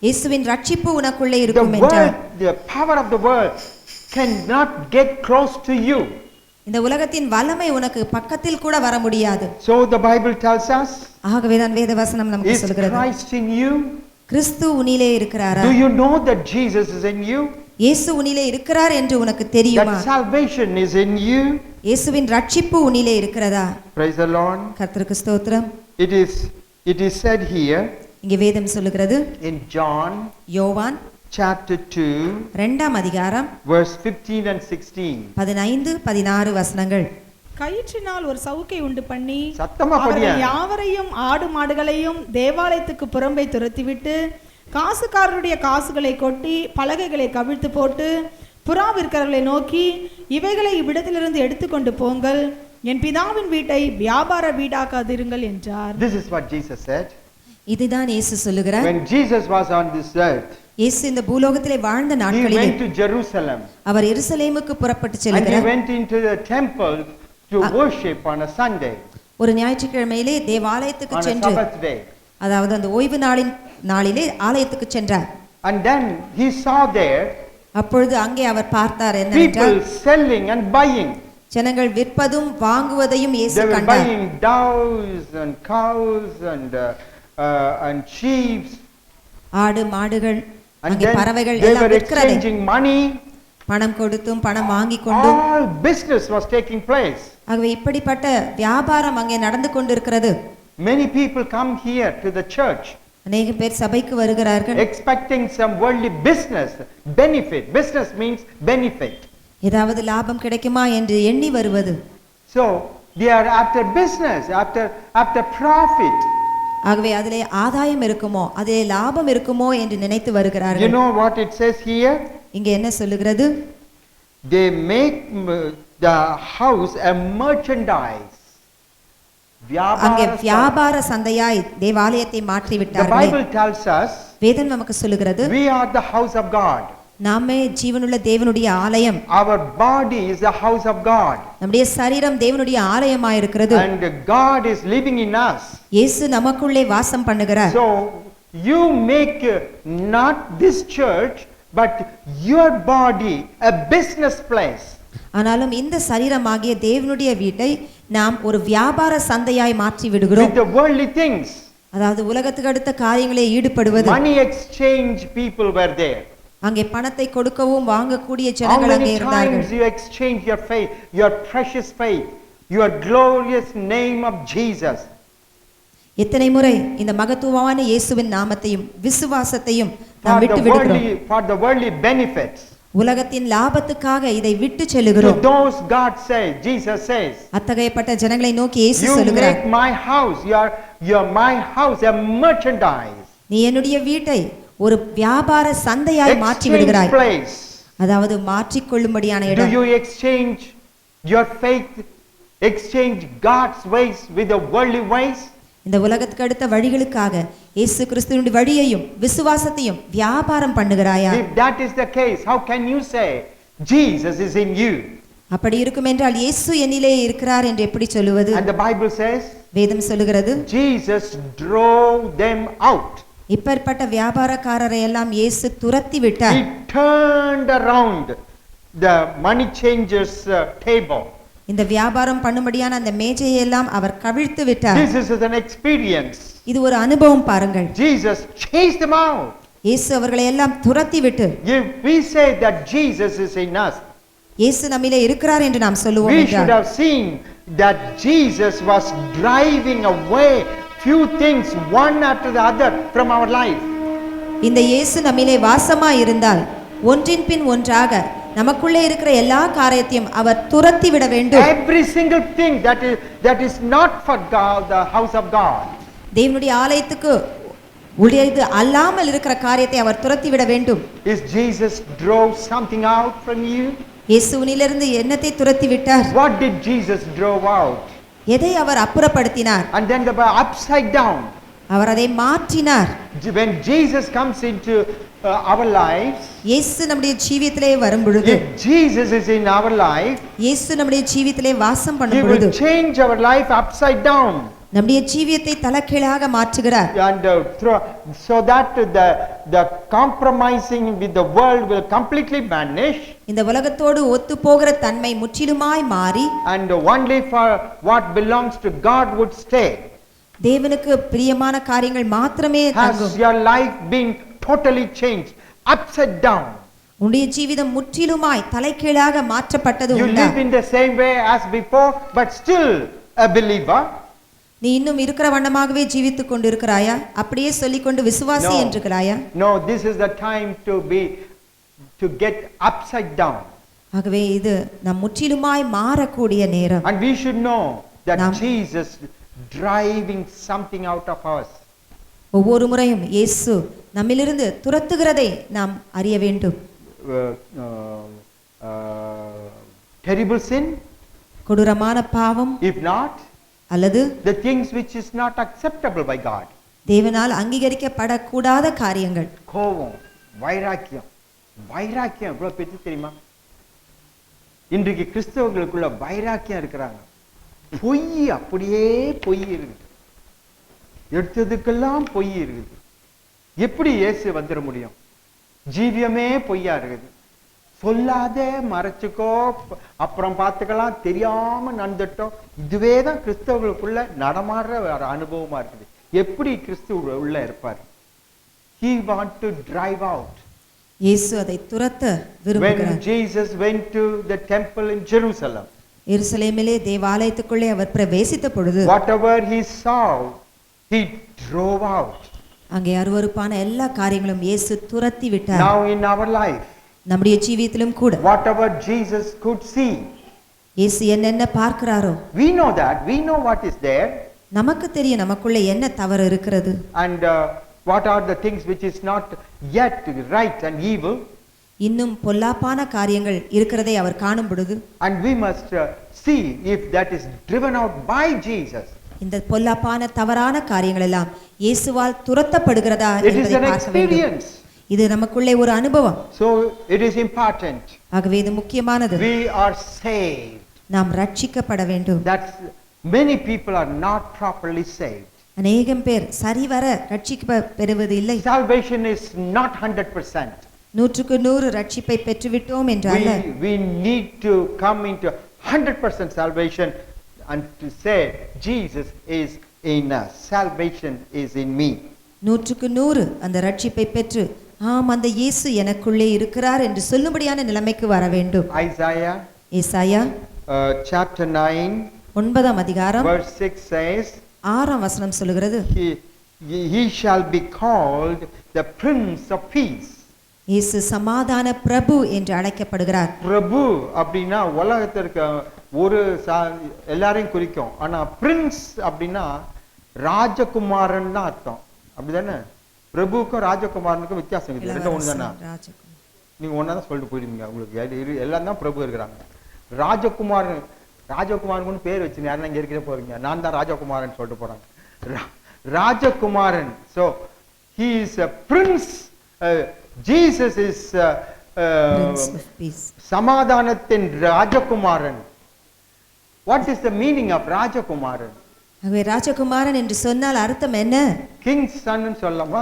இயேசுவின் ரட்சிப்பு உனக்குள்ளே the இருக்கும் என்றால், world, the power of the world cannot get close to you. இந்த உலகத்தின் வல்லமை உனக்கு பக்கத்தில் கூட வர முடியாது. So the Bible tells us, ஆகவே தான் வேதவசனம் நமக்கு is சொல்கிறது, Christ in you? கிறிஸ்து உன்னிலே இருக்கிறாரா? Do you know that Jesus is in you? இயேசு உன்னிலே இருக்கிறார் என்று உனக்கு தெரியுமா? That salvation is in you. இயேசுவின் ரட்சிப்பு உன்னிலே இருக்கிறதா? Praise the Lord. கர்த்தருக்கு ஸ்தோத்திரம். It is said here இங்கே வேதம் சொல்லுகிறது in John யோவான் chapter 2 2ஆம் அதிகாரம் verse 15 and 16. 15-16 வசனங்கள். கயிற்றினால் ஒரு சவுக்கை உண்டு பண்ணி சத்தமா அவர்கள் படியா. யாவரையும் ஆடு மாடுகளையும் தேவாலயத்துக்கு புறம்பே துரத்திவிட்டு காசுக்காரருடைய காசுகளை கொட்டி பலகைகளை கவிழ்த்து போட்டு புறா விற்கிறவர்களை நோக்கி இவைகளை இவ்விடத்திலிருந்து எடுத்துக்கொண்டு போங்கள், என் பிதாவின் வீட்டை வியாபார வீடாக்காதிருங்கள் என்றார். This is what Jesus said. இதுதான் இயேசு சொல்லுகிறார். When Jesus was on this earth, இயேசு இந்த பூலோகத்திலே வாழ்ந்த he நாட்களிலே went to Jerusalem அவர் எருசலேமுக்கு புறப்பட்டு and he செல்கிறார். went into the temple to worship on a Sunday, ஒரு ஞாயிற்றுக்கிழமையிலே தேவாலயத்துக்கு on a சென்று, Sabbath day. அதாவது அந்த ஓய்வு நாளிலே ஆலயத்துக்கு சென்றார். And then he saw there அப்பொழுது அங்கே அவர் பார்த்தார் என்னவென்றால் people selling and buying. ஜனங்கள் விற்பதும் வாங்குவதையும் இயேசு They were கண்டார். buying doves and cows and sheep. ஆடு மாடுகள் And அங்கே then பறவைகள் they எல்லாம் were விற்கிறதை exchanging money. பணம் கொடுத்தும் பணம் வாங்கி கொண்டும் All business was taking place. ஆகவே இப்படிப்பட்ட வியாபாரம் அங்கே நடந்து கொண்டிருக்கிறது. Many people come here to the church அநேக பேர் சபைக்கு வருகிறார்கள் expecting some worldly business benefit. Business means benefit. ஏதாவது லாபம் கிடைக்குமா என்று எண்ணி வருவது. So they are after business, after profit. ஆகவே அதிலே ஆதாயம் இருக்குமோ, அதிலே லாபம் இருக்குமோ என்று நினைத்து You வருகிறார்கள். know what it says here? இங்கே என்ன சொல்லுகிறது? They make the house a merchandise. அங்கே Vyabara. வியாபார சந்தையாய் தேவாலயத்தை மாற்றி The விட்டார்கள். Bible tells us வேதம் நமக்கு சொல்லுகிறது we are the house of God. நாமே ஜீவனுள்ள தேவனுடைய ஆலயம். Our body is the house of God. நம்முடைய சரீரம் தேவனுடைய ஆலயமாய் இருக்கிறது. And God is living in us. இயேசு நமக்குள்ளே வாசம் பண்ணுகிறார். So you make not this church but your body a business place. ஆனாலும் இந்த சரீரமாகிய தேவனுடைய வீட்டை நாம் ஒரு வியாபார சந்தையாய் மாற்றி விடுகிறோம். With the worldly things. அதாவது உலகத்துக்கு அடுத்த காரியங்களில் ஈடுபடுவது. Money exchange people were there. அங்கே பணத்தை கொடுக்கவும் வாங்கக்கூடிய How ஜனங்கள் அங்கே many இருந்தார்கள். times you exchange your faith, your precious faith, your glorious name of Jesus. எத்தனை முறை இந்த மகத்துவமான இயேசுவின் நாமத்தையும் விசுவாசத்தையும் நாம் For விட்டு the விடுகிறோம். worldly benefits. உலகத்தின் லாபத்துக்காக இதை விட்டு To செல்லுகிறோம். those God says, Jesus says, அத்தகையப்பட்ட ஜனங்களை நோக்கி இயேசு you சொல்லுகிறார், make my house, your my house a merchandise. நீ என்னுடைய வீட்டை ஒரு வியாபார சந்தையாய் மாற்றி Exchange விடுகிறாய். place. அதாவது மாற்றிக்கொள்ளும்படியான Do இடம். you exchange your faith, exchange God's ways with the worldly ways? இந்த உலகத்துக்கு அடுத்த வழிகளுக்காக இயேசு கிறிஸ்துவினுடைய வழியையும் விசுவாசத்தையும் வியாபாரம் பண்ணுகிறாயா? If that is the case, how can you say Jesus is in you? அப்படி இருக்கும் என்றால் இயேசு என்னிலே இருக்கிறார் என்று எப்படி சொல்லுவது? And the Bible says வேதம் சொல்லுகிறது, Jesus drove them out. இப்பேற்பட்ட வியாபாரக்காரரை எல்லாம் இயேசு துரத்தி விட்டார். He turned around the money changers table. இந்த வியாபாரம் பண்ணும்படியான அந்த மேஜையை எல்லாம் அவர் கவிழ்த்து விட்டார். This is an experience. இது ஒரு அனுபவம் பாருங்கள். Jesus chased them out. இயேசு அவர்களை எல்லாம் துரத்தி விட்டு, If we say that Jesus is in us, இயேசு நம்மிலே இருக்கிறார் என்று நாம் சொல்லுவோம் we should என்றால், have seen that Jesus was driving away few things one after the other from our life. இந்த இயேசு நம்மிலே வாசமாய் இருந்தால் ஒன்றின் பின் ஒன்றாக நமக்குள்ளே இருக்கிற எல்லா காரியத்தையும் அவர் துரத்தி விட வேண்டும். Every single thing that is not for God, the house of God. தேவனுடைய ஆலயத்துக்கு உடையது அல்லாமல் இருக்கிற காரியத்தை அவர் துரத்தி விட வேண்டும். Is Jesus drove something out from you? இயேசுவினிலிருந்து என்னத்தை துரத்தி விட்டார்? What did Jesus drove out? எதை அவர் அப்புறப்படுத்தினார்? And then the upside down. அவர் அதை மாற்றினார். When Jesus comes into our lives, இயேசு நம்முடைய ஜீவியத்திலே வரும் பொழுது, if Jesus is in our life, இயேசு நம்முடைய ஜீவியத்திலே வாசம் He பண்ணும் will பொழுது change our life upside down. நம்முடைய ஜீவியத்தை தலைகீழாக மாற்றுகிறார். And so that the compromising with the world will completely vanish. இந்த உலகத்தோடு ஒத்து போகிற தன்மை முற்றிலுமாய் மாறி And only for what belongs to God would stay. தேவனுக்கு பிரியமான காரியங்கள் மாத்திரமே Has தங்கும். your life been totally changed upside down? உன்னுடைய ஜீவிதம் முற்றிலுமாய் தலைகீழாக மாற்றப்பட்டது You உண்டா? live in the same way as before, but still a believer. நீ இன்னும் இருக்கிற வண்ணமாகவே ஜீவித்துக் கொண்டிருக்கிறாயா? அப்படியே சொல்லிக்கொண்டு விசுவாசி No. என்றுகிறாயா? No, this is the time to get upside down. ஆகவே இது நம் முற்றிலுமாய் மாறக்கூடிய நேரம். And we should know that நாம் Jesus driving something out of us. ஒவ்வொரு முறையும் இயேசு நம்மிலிருந்து துரத்துகிறதை நாம் அறிய வேண்டும். Terrible sin, கொடூரமான பாவம் if not, அல்லது the things which is not acceptable by God. தேவனால் அங்கீகரிக்கப்படக்கூடாத காரியங்கள். கோபம், வைராக்கியம் எவ்வளவு பெரிய தெரியுமா? இன்றைக்கு கிறிஸ்தவர்களுக்குள்ள வைராக்கியம் இருக்கிறாங்க. பொய், அப்படியே பொய் இருக்குது, எடுத்ததுக்கெல்லாம் பொய் இருக்குது. எப்படி இயேசு வந்துட முடியும்? ஜீவியமே பொய்யா இருக்குது. சொல்லாத, மறைச்சுக்கோ, அப்புறம் பார்த்துக்கலாம், தெரியாம நடந்துட்டோம். இதுவே தான் கிறிஸ்தவர்களுக்குள்ள நடமாடுற அனுபவமா இருக்குது. எப்படி கிறிஸ்துவ உள்ள இருப்பார்? He want to drive out. இயேசு அதை துரத்த விரும்புகிறார். When Jesus went to the temple in Jerusalem, எருசலேமிலே தேவாலயத்துக்குள்ளே அவர் பிரவேசித்த பொழுது whatever he saw, he drove out. அங்கே அருவருப்பான எல்லா காரியங்களும் இயேசு துரத்தி விட்டார். Now in our life, நம்முடைய ஜீவியத்திலும் கூட whatever Jesus could see, இயேசு என்னென்ன பார்க்கிறாரோ, we know that, we know what is there, நமக்கு தெரியும் நமக்குள்ளே என்ன தவறு இருக்கிறது. and what are the things which is not yet right and evil, இன்னும் பொல்லாப்பான காரியங்கள் இருக்கிறதை அவர் காணும் பொழுது and we must see if that is driven out by Jesus. இந்த பொல்லாப்பான தவறான காரியங்கள் எல்லாம் இயேசுவால் துரத்தப்படுகிறதா It is என்பதை an பார்க்க வேண்டும். experience. இது நமக்குள்ளே ஒரு அனுபவம். So it is important. ஆகவே இது முக்கியமானது. We are saved. நாம் ரட்சிக்கப்பட வேண்டும். That's many people are not properly saved. அநேகம் பேர் சரிவர ரட்சிக்க பெறுவது இல்லை. Salvation is not 100%. 100% ரட்சிப்பை பெற்றுவிட்டோம் என்றால் We need to come into 100% salvation and to say Jesus is in us. Salvation is in me. 100% அந்த ரட்சிப்பை பெற்று ஆம் அந்த இயேசு எனக்குள்ளே இருக்கிறார் என்று சொல்லும்படியான நிலைமைக்கு வர வேண்டும். Isaiah ஏசாயா chapter 9 9ஆம் அதிகாரம் verse 6 says, 6ஆம் வசனம் சொல்லுகிறது, he shall be called the Prince of Peace. இயேசு சமாதான பிரபு என்று அழைக்கப்படுகிறார். பிரபு அப்படின்னா உலகத்தில் இருக்க ஒரு எல்லாரையும் குறிக்கும். ஆனா பிரின்ஸ் அப்படின்னா ராஜகுமாரன் தான் அர்த்தம். அப்படிதானே? பிரபுக்கும் ராஜகுமாரனுக்கும் வித்தியாசம் இருக்குது. ரெண்டும் ஒன்று தானே? நீங்க ஒன்னா தான் சொல்லிட்டு போயிடுவீங்க. உங்களுக்கு எல்லாம் தான் பிரபு இருக்கிறாங்க. ராஜகுமாரன் பேர் வச்சு யாரும் இங்க இருக்கிற போறீங்க. நான் தான் ராஜகுமாரன் சொல்லிட்டு போறாங்க. ராஜகுமாரன். So he is a prince. Jesus is Prince of Peace. சமாதானத்தின் ராஜகுமாரன். What is the meaning of ராஜகுமாரன்? ஆகவே ராஜகுமாரன் என்று சொன்னால் அர்த்தம் என்ன? கிங்ஸ் சன் சொல்லலாமா?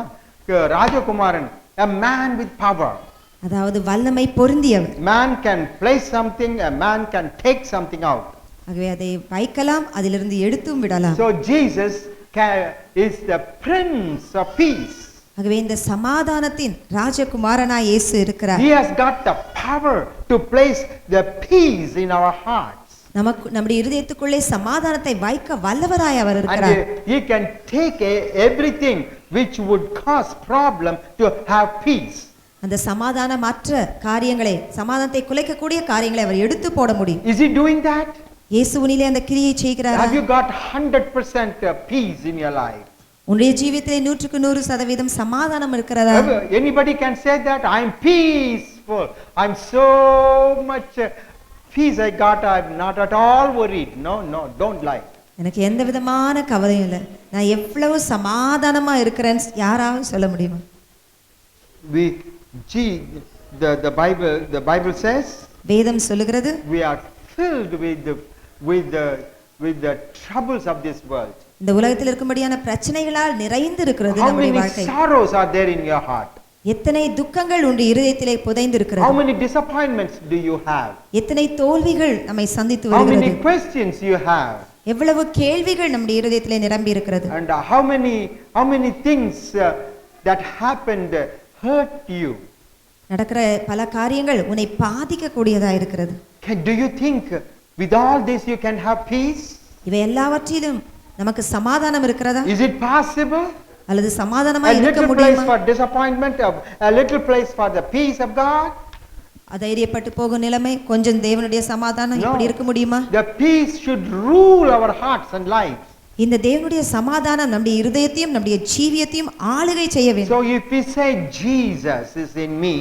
ராஜகுமாரன், a man with power. அதாவது வல்லமை பொருந்தியவர். Man can place something, a man can take something out. ஆகவே அதை வைக்கலாம், அதிலிருந்து எடுத்தும் விடலாம். So Jesus is the Prince of Peace. ஆகவே இந்த சமாதானத்தின் ராஜகுமாரனாய் இயேசு இருக்கிறார். He has got the power to place the peace in our hearts. நம்முடைய இதயத்துக்குள்ளே சமாதானத்தை வைக்க வல்லவராய் அவர் இருக்கிறார். And he can take everything which would cause problem to have peace. அந்த சமாதானமற்ற காரியங்களை, சமாதானத்தை குலைக்கக்கூடிய காரியங்களை அவர் எடுத்து போட முடியும். Is he doing that? இயேசு உன்னிலே அந்த கிரியை செய்கிறாரா? Have you got 100% peace in your life? உன்னுடைய ஜீவிதத்திலே 100% சமாதானம் இருக்கிறதா? Anybody can say that I am peaceful. I am so much peace I got. I am not at all worried. No, don't lie. எனக்கு எந்த விதமான கவலையும் இல்லை, நான் எவ்வளவு சமாதானமா இருக்கிறேன்னு யாராவது சொல்ல முடியுமா? The Bible says வேதம் சொல்லுகிறது, we are filled with the troubles of this world. இந்த உலகத்தில் இருக்கும்படியான பிரச்சனைகளால் நிறைந்து இருக்கிறது How நம்முடைய many வாழ்க்கை. sorrows are there in your heart? எத்தனை துக்கங்கள் உன்னுடைய இதயத்திலே புதைந்து இருக்கிறது. How many disappointments do you have? எத்தனை தோல்விகள் நம்மை சந்தித்து How வருகிறது. many questions you have? எவ்வளவு கேள்விகள் நம்முடைய இதயத்திலே நிரம்பி இருக்கிறது. And how many things that happened hurt you? நடக்கிற பல காரியங்கள் உன்னை பாதிக்க கூடியதா இருக்கிறது. Do you think with all this you can have peace? இவை எல்லாவற்றிலும் நமக்கு சமாதானம் இருக்கிறதா? Is it possible? அல்லது A சமாதானமாய் இருக்க little place முடியுமா? for disappointment, a little place for the peace of God? அதைரியப்பட்டு போகும் நிலைமை, கொஞ்சம் தேவனுடைய சமாதானம் No. இப்படி இருக்க முடியுமா? The peace should rule our hearts and lives. இந்த தேவனுடைய சமாதானம் நம்முடைய இருதயத்தையும் நம்முடைய ஜீவியத்தையும் ஆளுகை செய்ய வேண்டும். So if we say Jesus is in me,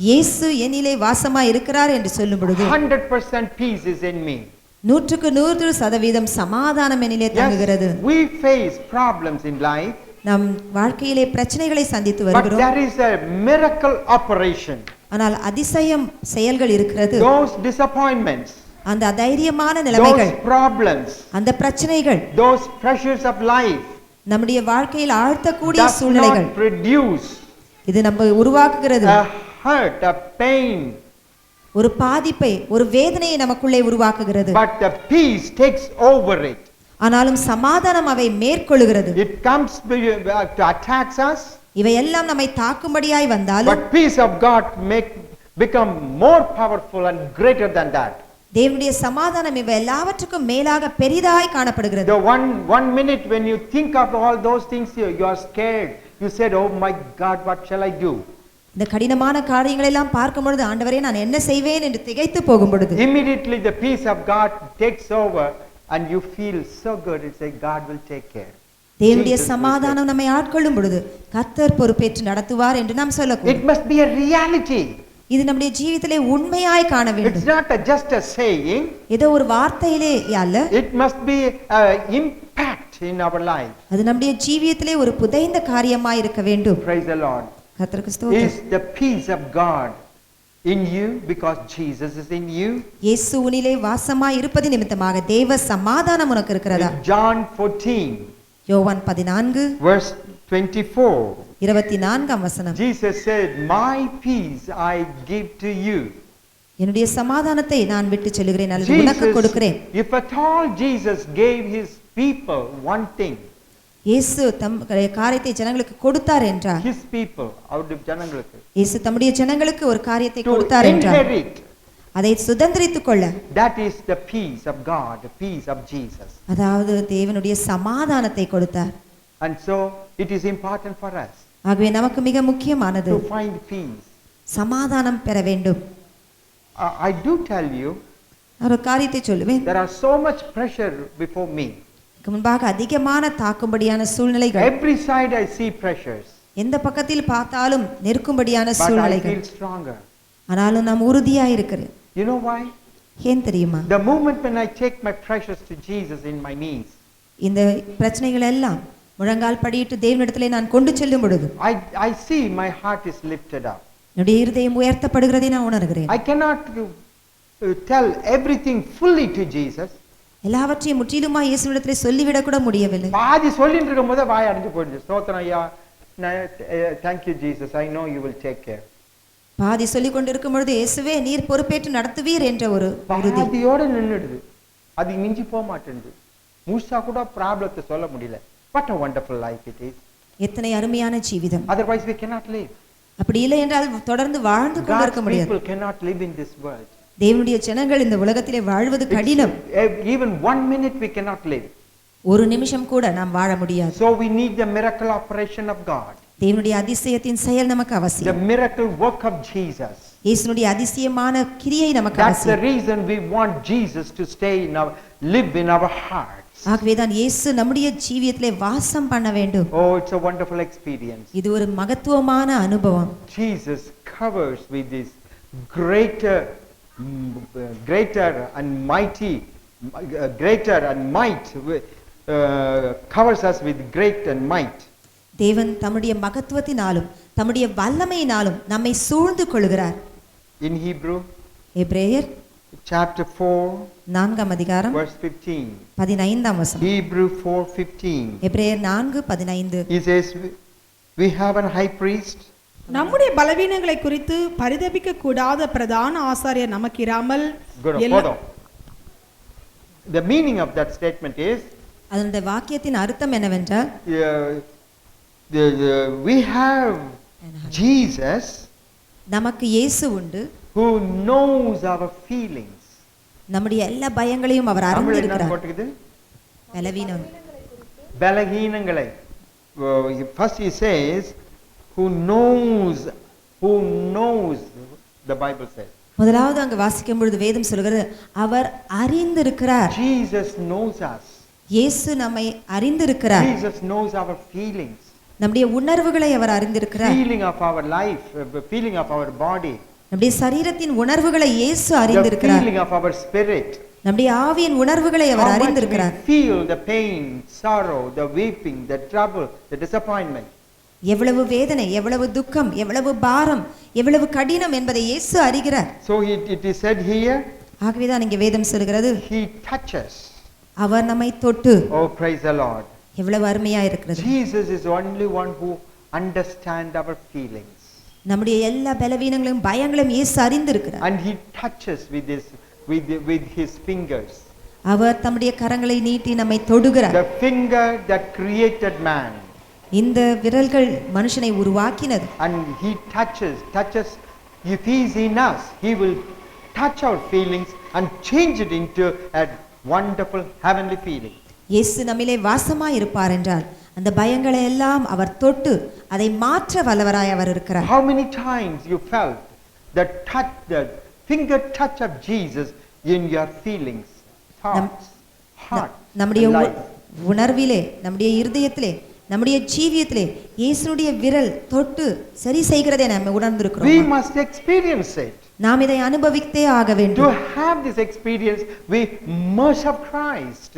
இயேசு என்னிலே வாசமாய் இருக்கிறார் என்று சொல்லும் பொழுது 100% peace is in me. 100% சமாதானம் என்னிலே தங்குகிறது. Yes, we face problems in life, நம் வாழ்க்கையிலே பிரச்சனைகளை சந்தித்து but வருகிறோம். there is a miracle operation. ஆனால் அதிசயம் செயல்கள் இருக்கிறது. Those disappointments, அந்த அதைரியமான நிலைமைகள், those problems, அந்த பிரச்சனைகள் those pressures of life நம்முடைய வாழ்க்கையில் ஆழ்த்தக்கூடிய does சூழ்நிலைகள். not produce இது நம்ம உருவாக்குகிறது a hurt, a pain, ஒரு பாதிப்பை, ஒரு வேதனையை நமக்குள்ளே உருவாக்குகிறது. but the peace takes over it. ஆனாலும் சமாதானம் அவை மேற்கொள்கிறது. It comes to attacks us, இவையெல்லாம் நம்மை தாக்கும்படியாய் வந்தாலும் but peace of God become more powerful and greater than that. தேவனுடைய சமாதானம் இவை எல்லாவற்றுக்கும் மேலாக பெரிதாய் காணப்படுகிறது. The one minute when you think of all those things, you are scared. You said, "Oh my God, what shall I do?" இந்த கடினமான காரியங்களை எல்லாம் பார்க்கும் பொழுது, ஆண்டவரே நான் என்ன செய்வேன் என்று திகைத்து போகும் பொழுது, Immediately the peace of God takes over and you feel so good. It's like God will take care. தேவனுடைய Jesus will சமாதானம் நம்மை ஆட்கொள்ளும் பொழுது கர்த்தர் பொறுப்பேற்று நடத்துவார் என்று நாம் take- It சொல்லக்கூடும். must be a reality. இது நம்முடைய ஜீவிதத்திலே உண்மையாய் காண It's வேண்டும். not just a saying. ஏதோ ஒரு வார்த்தையிலே அல்ல, It must be an impact in our life. அது நம்முடைய ஜீவியத்திலே ஒரு புதைந்த காரியமாய் இருக்க வேண்டும். Praise the Lord. கர்த்தருக்கு ஸ்தோத்திரம். Is the peace of God in you because Jesus is in you? இயேசு உன்னிலே வாசமாய் இருப்பது நிமித்தமாக தேவ சமாதானம் உனக்கு இருக்கிறதா? In John 14, யோவான் 14 verse 24, 24 வசனம், Jesus said, "My peace I give to you." என்னுடைய சமாதானத்தை நான் விட்டு செல்கிறேன் அல்லது உனக்கு கொடுக்கிறேன். if at all Jesus gave his people one thing, இயேசு தம் காரியத்தை ஜனங்களுக்கு கொடுத்தார் என்றார். his people, அவருடைய ஜனங்களுக்கு, இயேசு தம்முடைய ஜனங்களுக்கு ஒரு காரியத்தை to கொடுத்தார் என்றார். inherit, அதை சுதந்திரித்துக் கொள்ள, that is the peace of God, the peace of Jesus. அதாவது தேவனுடைய சமாதானத்தை கொடுத்தார். And so it is important for us ஆகவே நமக்கு மிக முக்கியமானது to find peace. சமாதானம் பெற வேண்டும். I do tell you, நான் ஒரு காரியத்தை சொல்லுவேன். there are so much pressure before me. இதுக்கு முன்பாக அதிகமான தாக்கும்படியான சூழ்நிலைகள், Every side I see pressures, எந்த பக்கத்தில் பார்த்தாலும் நெருக்கும்படியான but I சூழ்நிலைகள். feel stronger. ஆனாலும் நாம் உறுதியா இருக்கிறேன். You know why? ஏன் தெரியுமா? The moment when I take my pressures to Jesus in my knees, இந்த பிரச்சனைகள் எல்லாம் முழங்கால் படியிட்டு தேவனிடத்திலே நான் கொண்டு செல்லும் பொழுது I see my heart is lifted up. என்னுடைய இருதயம் உயர்த்தப்படுகிறதை நான் உணர்கிறேன். I cannot tell everything fully to Jesus. எல்லாவற்றையும் முற்றிலுமா இயேசுவிடத்திலே சொல்லிவிடக் கூட முடியவில்லை. பாதி சொல்லிட்டு இருக்கும்போது வாய் அடைஞ்சு போயிடுச்சு. ஸ்தோத்திரம் ஐயா, thank you Jesus, I know you will take care. பாதி சொல்லிக் கொண்டிருக்கும் பொழுது, இயேசுவே நீர் பொறுப்பேற்று நடத்துவீர் என்ற ஒரு உறுதி பாதியோட நின்னுடுது. அது மிஞ்சி போக மாட்டேங்குது. முழுசா கூட ப்ராப்ளத்தை சொல்ல முடியல. What a wonderful life it is. எத்தனை அருமையான Jeevitham. Otherwise we cannot live. அப்படி இல்லை என்றால் தொடர்ந்து வாழ்ந்து God's கொண்டிருக்க முடியாது. people cannot live in this world. தேவனுடைய ஜனங்கள் இந்த உலகத்திலே வாழ்வது கடினம். Even 1 minute we cannot live. ஒரு நிமிஷம் கூட நாம் வாழ முடியாது. So we need the miracle operation of God. தேவனுடைய அதிசயத்தின் செயல் நமக்கு The அவசியம். miracle work of Jesus. இயேசுனுடைய அதிசயமான கிரியை நமக்கு That's the அவசியம். reason we want Jesus to stay in our, live in our hearts. ஆகவேதான் இயேசு நம்முடைய ஜீவியத்திலே வாசம் பண்ண வேண்டும். Oh, it's a wonderful experience. இது ஒரு மகத்துவமான அனுபவம். Jesus covers with this greater and mighty, greater and might, covers us with great and might. தேவன் தம்முடைய மகத்துவத்தினாலும் தம்முடைய வல்லமையினாலும் நம்மை சூழ்ந்து கொள்கிறார். In Hebrew, எபிரேயர் chapter 4, 4 அதிகாரம் verse 15. 15 வசனம். Hebrew 4:15. எபிரேயர் 4:15. He says, we have a high priest. நம்முடைய பலவீனங்களை குறித்து பரிதபிக்க கூடாத பிரதான ஆசாரியர் நமக்கு இராமல் Good. Hold on. The meaning of that statement is, அதனுடைய வாக்கியத்தின் அர்த்தம் என்னவென்றால், we have Jesus நமக்கு இயேசு உண்டு, who knows our feelings. நம்முடைய எல்லா பயங்களையும் அவர் தமிழ் என்ன அறிந்திருக்கிறார். போட்டுக்குது? பலவீனம். பலகீனங்களை. First he says, who knows, the Bible says. முதலாவது அங்கு வாசிக்கும் பொழுது வேதம் சொல்கிறது அவர் அறிந்திருக்கிறார். Jesus knows us. இயேசு நம்மை அறிந்திருக்கிறார். Jesus knows our feelings. நம்முடைய உணர்வுகளை அவர் அறிந்திருக்கிறார். Feeling of our life, feeling of our body. நம்முடைய சரீரத்தின் உணர்வுகளை இயேசு The அறிந்திருக்கிறார். feeling of our spirit. நம்முடைய ஆவியின் உணர்வுகளை அவர் How much we அறிந்திருக்கிறார். feel the pain, sorrow, the weeping, the trouble, the disappointment. எவ்வளவு வேதனை, எவ்வளவு துக்கம், எவ்வளவு பாரம், எவ்வளவு கடினம் என்பதை இயேசு அறிகிறார். So it is said here, ஆகவேதான் இங்கே வேதம் சொல்கிறது, he touches. அவர் நம்மை தொட்டு. Oh, praise the Lord. எவ்வளவு அருமையா இருக்கிறது. Jesus is the only one who understands our feelings. நம்முடைய எல்லா பலவீனங்களையும் பயங்களையும் இயேசு அறிந்திருக்கிறார். And he touches with his fingers. அவர் தம்முடைய கரங்களை நீட்டி நம்மை தொடுகிறார். The finger that created man. இந்த விரல்கள் மனுஷனை உருவாக்கினது. And he touches. If he is in us, he will touch our feelings and change it into a wonderful heavenly feeling. இயேசு நம்மிலே வாசமாய் இருப்பார் என்றால் அந்த பயங்களை எல்லாம் அவர் தொட்டு அதை மாற்ற வல்லவராய் அவர் இருக்கிறார். How many times you felt the finger touch of Jesus in your feelings, thoughts, heart, நம்முடைய and life? உணர்விலே, நம்முடைய இருதயத்திலே, நம்முடைய ஜீவியத்திலே இயேசுடைய விரல் தொட்டு சரி செய்கிறதை நாம் We உணர்ந்திருக்கிறோம். must experience it. நாம் இதை அனுபவித்தே ஆக To வேண்டும். have this experience, we must have Christ,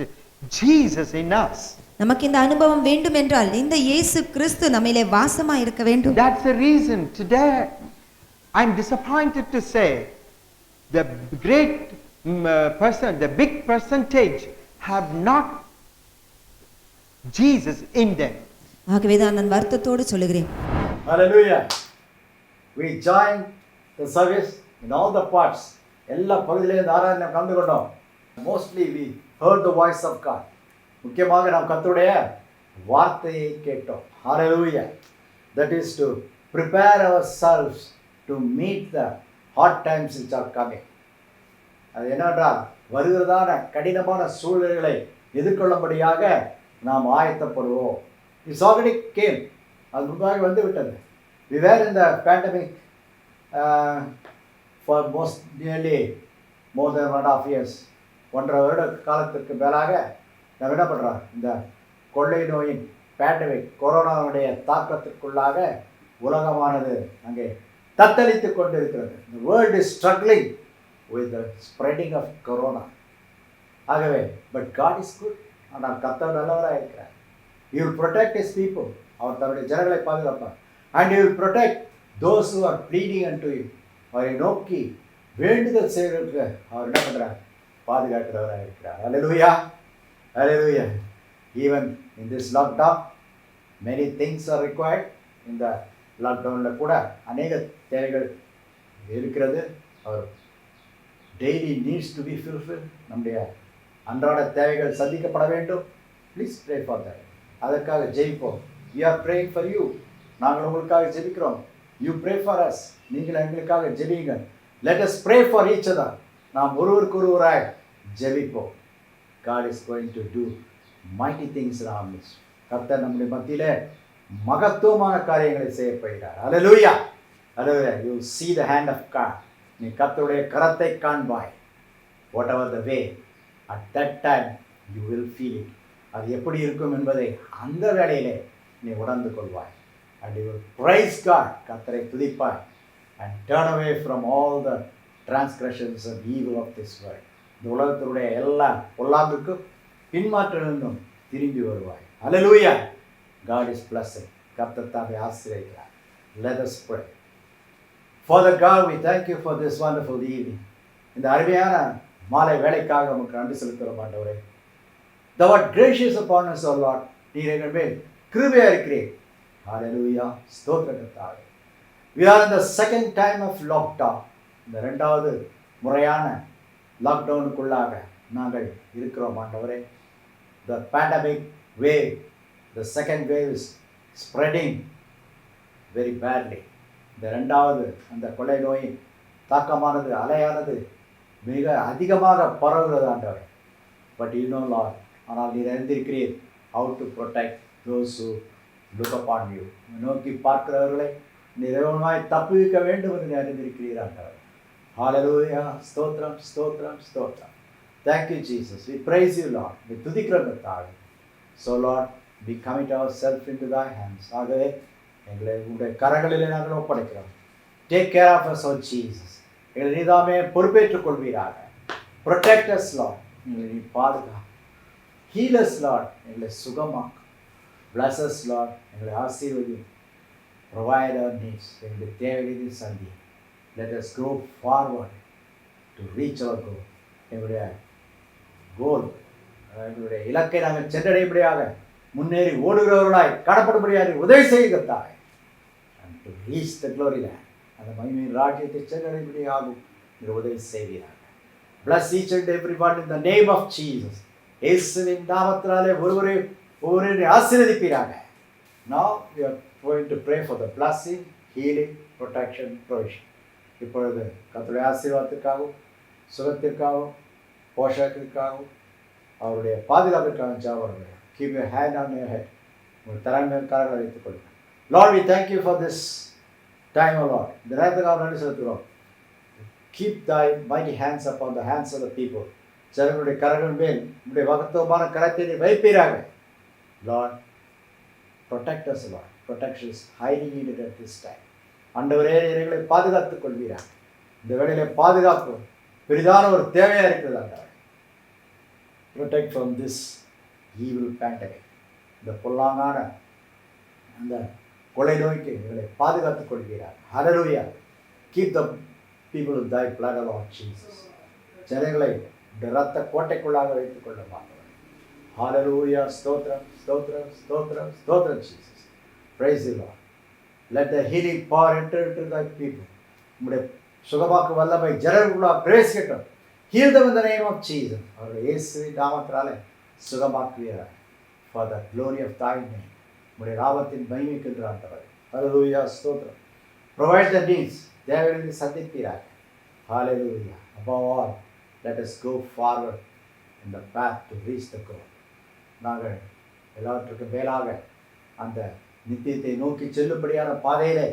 Jesus in us. நமக்கு இந்த அனுபவம் வேண்டும் என்றால் இந்த இயேசு கிறிஸ்து நம்மிலே வாசமாய் இருக்க வேண்டும். That's the reason today I'm disappointed to say the the big percentage have not Jesus in them. ஆகவேதான் நான் வருத்தத்தோடு சொல்லுகிறேன். Hallelujah. We joined the service in all the parts. எல்லா பகுதியிலேயும் ஆராதனை கலந்து கொண்டோம். Mostly we heard the voice of God. முக்கியமாக நாம் கர்த்தருடைய வார்த்தையை கேட்டோம். Hallelujah. That is to prepare ourselves to meet the hard times which are coming. அது என்னவென்றால் வருகிறதான கடினமான சூழ்நிலைகளை எதிர்கொள்ளும்படியாக நாம் ஆயத்தப்படுவோம். It's already came. அது முன்பாக வந்து விட்டது. We were in the pandemic for nearly more than 1.5 years. 1.5 வருட காலத்திற்கு மேலாக நாம் என்ன பண்ணுறோம், இந்த கொள்ளை நோயின் பேண்டமிக் கொரோனாவுடைய தாக்கத்திற்குள்ளாக உலகமானது அங்கே தத்தளித்து கொண்டிருக்கிறது. The world is struggling with the spreading of corona. ஆகவே பட் காட் இஸ் குட். ஆனால் கர்த்தர் நல்லவராக இருக்கிறார். He will protect his people. அவர் தன்னுடைய ஜனங்களை பாதுகாப்பார். And he will protect those who are pleading unto him. அவரை நோக்கி வேண்டுதல் செய்வதற்கு அவர் என்ன பண்ணுறார், பாதுகாக்கிறவராக இருக்கிறார். Hallelujah. Hallelujah. Even in this lockdown, many things are required. இந்த லாக்டவுனில் கூட அநேக தேவைகள் இருக்கிறது. அவர் daily needs to be fulfil. நம்முடைய அன்றாட தேவைகள் சந்திக்கப்பட வேண்டும். Please pray for that. அதற்காக ஜெயிப்போம். We are praying for you. நாங்கள் உங்களுக்காக ஜெபிக்கிறோம். You pray for us. நீங்கள் எங்களுக்காக ஜெபிங்க. Let us pray for each other. நாம் ஒருவருக்கு ஒருவராய் ஜெபிப்போம். God is going to do mighty things in our midst. கர்த்தர் நம்முடைய மத்தியிலே மகத்துவமான காரியங்களை செய்யப்படுகிறார். Hallelujah. Hallelujah. You will see the hand of God. நீ கர்த்தருடைய கரத்தை காண்பாய். Whatever the way, at that time you will feel it. அது எப்படி இருக்கும் என்பதை அந்த வேளையிலே நீ உணர்ந்து கொள்வாய். And you will praise God. கர்த்தரை துதிப்பாய். And turn away from all the transgressions and evil of this world. இந்த உலகத்தினுடைய எல்லா பொல்லாங்குக்கும் பின்மாற்றிலிருந்தும் திரும்பி வருவாய். Hallelujah. God is blessing. கர்த்தர் தாமே ஆசீர்வதிக்கிறார். Let us pray. Father God, we thank you for this wonderful evening. இந்த அருமையான மாலை வேளைக்காக உமக்கு நன்றி செலுத்துகிறோம் ஆண்டவரே. Thou art gracious upon us, O Lord. நீர் எங்கள் மேல் கிருபையா இருக்கிறீர். Hallelujah. ஸ்தோத்திரம் கர்த்தாவே. We are in the second time of lockdown. இந்த இரண்டாவது முறையான லாக்டவுனுக்குள்ளாக நாங்கள் இருக்கிறோம் ஆண்டவரே. The pandemic wave, the second wave is spreading very badly. இந்த ரெண்டாவது அந்த கொள்ளை நோயின் தாக்கமானது அலையானது மிக அதிகமாக பரவுகிறது ஆண்டவர். பட் இன்னும் லார்ட், ஆனால் நீர் அறிந்திருக்கிறீர் how to protect those who look upon you. நோக்கி பார்க்கிறவர்களை நிறைவாய் தப்புவிக்க வேண்டும் என்று நீர் அறிந்திருக்கிறீர் ஆண்டவர். ஹalleluya. ஸ்தோத்திரம் ஸ்தோத்திரம் ஸ்தோத்திரம். Thank you Jesus. We praise you Lord. We துதிக்கிறோம் கர்த்தாவே. So Lord, we commit ourselves into thy hands. ஆகவே எங்களை உங்களுடைய கரங்களிலே நாங்கள் ஒப்படைக்கிறோம். Take care of us, oh Jesus. எங்களை நீதாமே பொறுப்பேற்றுக் கொள்வீராக. Protect us Lord. எங்களை நீ பாதுகா. Heal us Lord. எங்களை சுகமாக்கு. Bless us Lord. எங்களை ஆசீர்வதி. Provide our needs. எங்களுடைய தேவைகளை சந்தி. Let us go forward to reach our goal. எங்களுடைய கோல், எங்களுடைய இலக்கை நாங்கள் சென்றடையும்படியாக முன்னேறி ஓடுகிறவர்களாய் காணப்படும்படியாக உதவி செய்கிறாய். And to reach the glory land. அந்த மகிமையின் ராஜ்யத்தை சென்றடையும்படியாகும் நீங்கள் உதவி செய்கிறார்கள். Bless each and everyone in the name of Jesus. இயேசுவின் நாமத்தினாலே ஒவ்வொருவரையும் ஆசீர்வதிப்பீராக. Now we are going to pray for the blessing, healing, protection, provision. இப்பொழுது கர்த்தருடைய ஆசீர்வாதத்திற்காகவும் சுகத்திற்காகவும் போஷகத்திற்காகவும் அவருடைய பாதுகாப்பிற்காகவும் ஜெபம். Keep your hand on your head. உங்கள் தலைமையில் கரங்களை வைத்துக் கொள்ளுங்கள். Lord, we thank you for this time, O Lord. இந்த நேரத்துக்காக நன்றி செலுத்துகிறோம். Keep thy mighty hands upon the hands of the people. ஜனங்களுடைய கரங்கள் மேல் உங்களுடைய மகத்துவமான கரத்தை நீ வைப்பீராக. Lord, protect us, Lord. Protection is highly needed at this time. ஆண்டவரே, எங்களை பாதுகாத்துக் கொள்வீராக. இந்த வேளையிலே பாதுகாப்பு பெரிதான ஒரு தேவையாக இருக்கிறது ஆண்டவரே. Protect from this evil pandemic. இந்த பொல்லாங்கான அந்த கொலை நோய்க்கு எங்களை பாதுகாத்துக் கொள்கிறார். Hallelujah. Keep the people in thy blood, Lord Jesus. ஜனங்களை இரத்த கோட்டைக்குள்ளாக வைத்துக் கொள்ள மாட்டோம். Hallelujah. ஸ்தோத்திரம் ஸ்தோத்திரம் ஸ்தோத்திரம் ஸ்தோத்திரம் Jesus. Praise the Lord. Let the healing power enter into thy people. உம்முடைய சுகமாக்கு வல்லமை ஜனங்களுக்குள்ளாக பிரவேசிக்கட்டும். Heal them in the name of Jesus. அவருடைய இயேசுவின் நாமத்தினாலே சுகமாக்குவீராக. For the glory of thy name. உம்முடைய நாமத்தின் மகிமைக்கு என்று ஆண்டவரே. Hallelujah. ஸ்தோத்திரம். Provide the needs. தேவைகளை சந்திப்பீராக. Hallelujah. Above all, let us go forward in the path to reach the goal. நாங்கள் எல்லாவற்றுக்கும் மேலாக அந்த நித்தியத்தை நோக்கி செல்லும்படியான பாதையிலே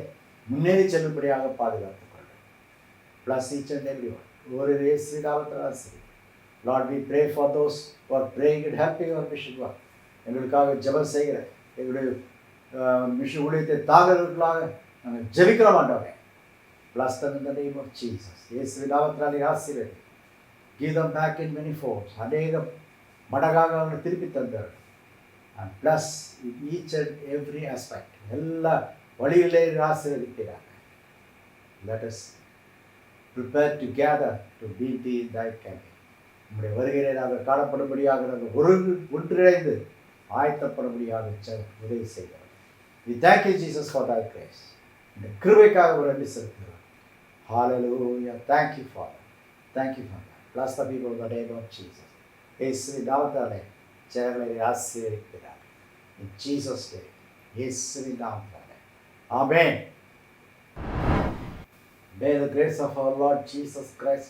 முன்னேறி செல்லும்படியாக பாதுகாத்துக் கொள்ளும். Bless each and everyone. ஒரு இயேசு நாமத்தினால் சரி. Lord, we pray for those who are praying and helping our mission work. எங்களுக்காக ஜெபம் செய்கிற எங்களுடைய மிஷன் ஊழியத்தை தாங்குவதற்காக நாங்கள் ஜெபிக்கிறோம் ஆண்டவரே. Bless them in the name of Jesus. இயேசு நாமத்தினாலே ஆசீர்வதி. Give them back in many folds. அநேக மடங்காக அவங்களை திருப்பி தந்தார். And bless each and every aspect. எல்லா வழிகளிலே ஆசீர்வதிக்கிறார். Let us prepare together to meet thee in thy coming. நம்முடைய வருகையிலே நாங்கள் காணப்படும்படியாக நாங்கள் ஒன்றிணைந்து ஆயத்தப்படும்படியாக உதவி செய்கிறோம். We thank you Jesus for thy grace. இந்த கிருபைக்காக ஒரு நன்றி செலுத்துகிறோம். Hallelujah. Thank you Father. Thank you Father. Bless the people in the name of Jesus. இயேசுவின் நாமத்தினாலே ஜனங்களை ஆசீர்வதிக்கிறார். In Jesus' name. இயேசுவின் நாமத்தினாலே. Amen. May the grace of our Lord Jesus Christ,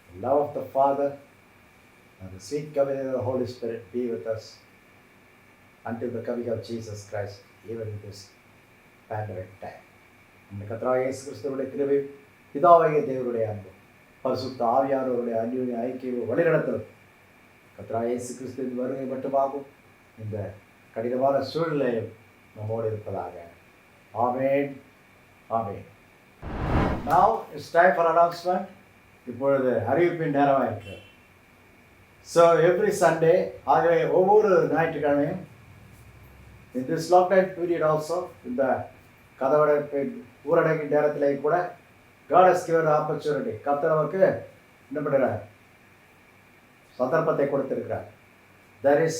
the love of the Father, and the sweet communion of the Holy Spirit be with us until the coming of Jesus Christ, even in this pandemic time. இந்த கர்த்தராகிய இயேசு கிறிஸ்துவினுடைய கிருபை, பிதாவாகிய தேவனுடைய அன்பு, பரிசுத்த ஆவியானவருடைய அந்யோன்ய ஐக்கியம் வழிநடத்தலும் கர்த்தராகிய இயேசு கிறிஸ்துவின் வருகை மட்டுமாகும் இந்த கடினமான சூழ்நிலையும் நம்மோடு இருப்பதாக. ஆமென். ஆமென். Now it's time for announcement. இப்பொழுது அறிவிப்பின் நேரமாக இருக்கிறது. So every Sunday, ஆகவே ஒவ்வொரு ஞாயிற்றுக்கிழமையும் in this lockdown period also, இந்த கதவடைப்பு ஊரடங்கு நேரத்திலே கூட God has given opportunity. கர்த்தர் நமக்கு என்ன பண்ணுறார்? சந்தர்ப்பத்தை கொடுத்திருக்கிறார். There is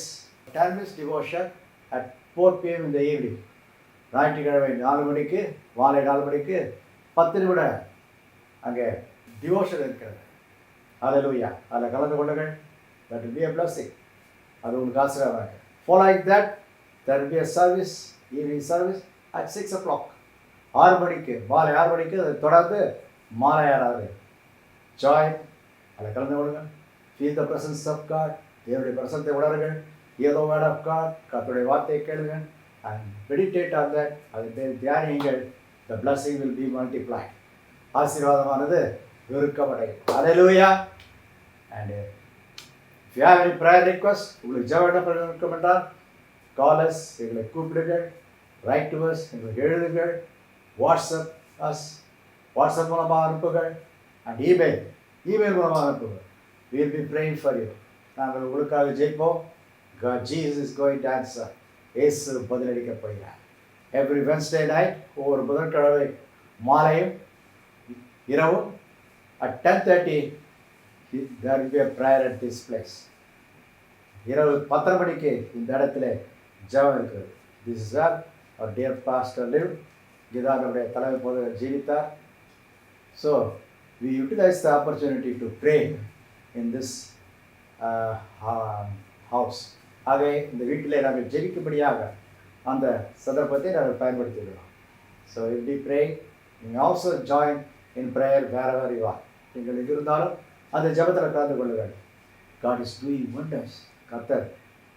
10 minutes devotion at 4 p.m. in the evening. ஞாயிற்றுக்கிழமை 4 மணிக்கு மாலை 4 மணிக்கு 10 நிமிடம் அங்கே டிவோஷன் இருக்கிறது. Hallelujah. அதில் கலந்து கொள்ளுங்கள். That will be a blessing. அது உங்களுக்கு ஆசீர்வாதமாக. Following that, there will be a service, evening service at 6 o'clock. 6 மணிக்கு, மாலை 6 மணிக்கு அதை தொடர்ந்து மாலை ஆராதனை. ஜாயின், அதில் கலந்து கொள்ளுங்கள். Feel the presence of God, தேவனுடைய பிரசனத்தை உணருங்கள். ஏதோ வேர்ட் ஆஃப் காட், கர்த்தருடைய வார்த்தையை கேளுங்கள். அண்ட் மெடிடேட் ஆன் தட், அதை தியானியுங்கள். The blessing will be multiplied. ஆசீர்வாதமானது பெருக்கமடையும். Hallelujah. And if you have any prayer request, உங்களுக்கு ஜெப விண்ணப்பம் இருக்கும் என்றால் கால் அஸ், எங்களை கூப்பிடுங்கள். ரைட் டு அஸ், எங்களுக்கு எழுதுங்கள். வாட்ஸ்அப் அஸ், வாட்ஸ்அப் மூலமாக அனுப்புங்கள். அண்ட் இமெயில் மூலமாக அனுப்புங்கள். we will be praying for you. நாங்கள் உங்களுக்காக ஜெயிப்போம். God, Jesus is going to answer. இயேசு பதிலளிக்க போகிறார். எவ்ரி வென்ஸ்டே நைட், ஒவ்வொரு புதன்கிழமை மாலையும் இரவும் at 10:30 there will be a prayer at this place. இரவு 10:30 மணிக்கு இந்த இடத்துல ஜெபம் இருக்கிறது. This is where our dear pastor lived. இதான் நம்முடைய தலைவர் போதகர் ஜீவித்தார். So we utilize the opportunity to pray in this house. ஆகவே இந்த வீட்டிலே நாங்கள் ஜெபிக்கும்படியாக அந்த சந்தர்ப்பத்தை நாங்கள் பயன்படுத்திக்கிறோம். So if we pray, you may also join in prayer wherever you are. நீங்கள் எங்கு இருந்தாலும் அந்த ஜெபத்தில் கலந்து கொள்ளுங்கள். God is doing wonders. கர்த்தர்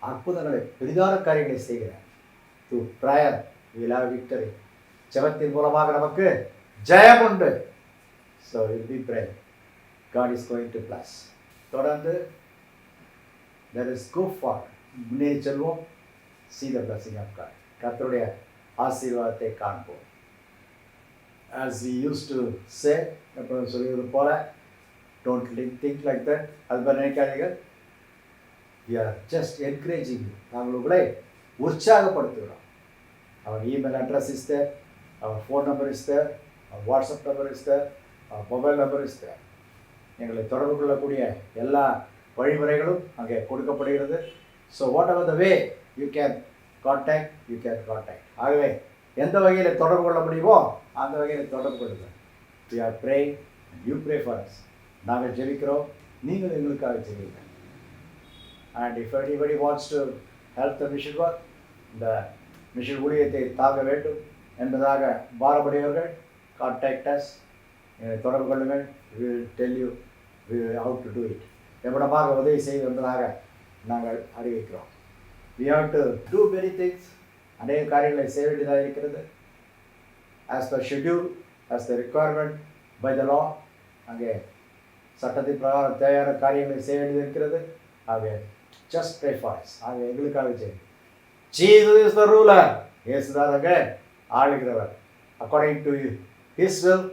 அற்புதங்களை, பெரிதான காரியங்களை செய்கிறார். Through prayer we will have victory. ஜெபத்தின் மூலமாக நமக்கு ஜெயம் உண்டு. So we will be praying. God is going to bless. தொடர்ந்து let us go forward. முன்னேறி செல்வோம். See the blessing of God. கர்த்தருடைய ஆசீர்வாதத்தை காண்போம். As we used to say, எப்பொழுதும் சொல்வது போல, don't think like that. அது மாதிரி நினைக்காதீர்கள். We are just encouraging you. நாங்கள் உங்களை உற்சாகப்படுத்துகிறோம். Our email address is there, our phone number is there, our WhatsApp number is there, our mobile number is there. எங்களை தொடர்பு கொள்ளக்கூடிய எல்லா வழிமுறைகளும் அங்கே கொடுக்கப்படுகிறது. So what ever the way you can contact, you can contact. ஆகவே எந்த வகையில் தொடர்பு கொள்ள முடியுமோ அந்த வகையில் தொடர்பு கொள்ளுங்கள். We are praying and you pray for us. நாங்கள் ஜெபிக்கிறோம், நீங்கள் எங்களுக்காக ஜெபிங்க. And if anybody wants to help the mission work, இந்த மிஷன் ஊழியத்தை தாங்க வேண்டும் என்பதாக பாரம்பரியவர்கள் கான்டாக்ட் us, எங்களை தொடர்பு கொள்ளுங்கள். We will tell you how to do it. எவ்வளவாக உதவி செய்வது என்பதாக நாங்கள் அறிவிக்கிறோம். We have to do many things. அநேக காரியங்களை செய்ய வேண்டியதாக இருக்கிறது. As per schedule, as the requirement by the law, அங்கே சட்டத்தின் பிரகாரம் தேவையான காரியங்களை செய்ய வேண்டியது இருக்கிறது. ஆகவே just pray for us. ஆகவே எங்களுக்காக செய்யும். Jesus is the ruler. இயேசுதான் அங்கே ஆளுகிறவர். According to his will,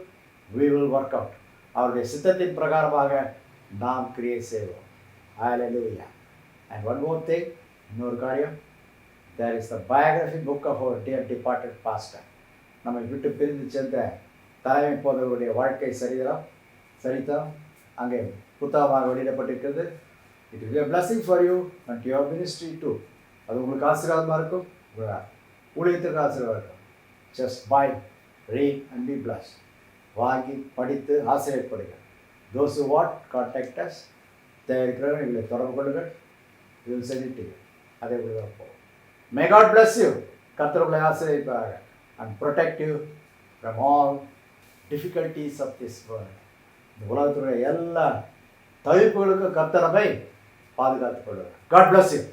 we will work out. அவருடைய சித்தத்தின் பிரகாரமாக நாம் கிரியை செய்வோம். Hallelujah. And one more thing, இன்னொரு காரியம், there is the biography book of our dear departed pastor. நம்மை விட்டு பிரிந்து சென்ற தலைமை போதவருடைய வாழ்க்கை சரித்திரம் அங்கே புத்தகமாக வெளியிடப்பட்டிருக்கிறது. It will be a blessing for you and your ministry too. அது உங்களுக்கு ஆசீர்வாதமாக இருக்கும், ஊழியத்திற்கு ஆசீர்வாதம் இருக்கும். Just buy, read and be blessed. வாங்கி படித்து ஆசீர்வதிக்கப்படுங்க. Those who want, contact us. தேவை இருக்கிறவங்க எங்களை தொடர்பு கொள்ளுங்கள். We will send it to you. அதே போல போகும். May God bless you. கர்த்தர் உங்களை ஆசீர்வதிப்பாராக and protect you from all difficulties of this world. இந்த உலகத்துடைய எல்லா தவிப்புகளுக்கும் கர்த்தர் நம்மை பாதுகாத்துக் கொள்வார். God bless you.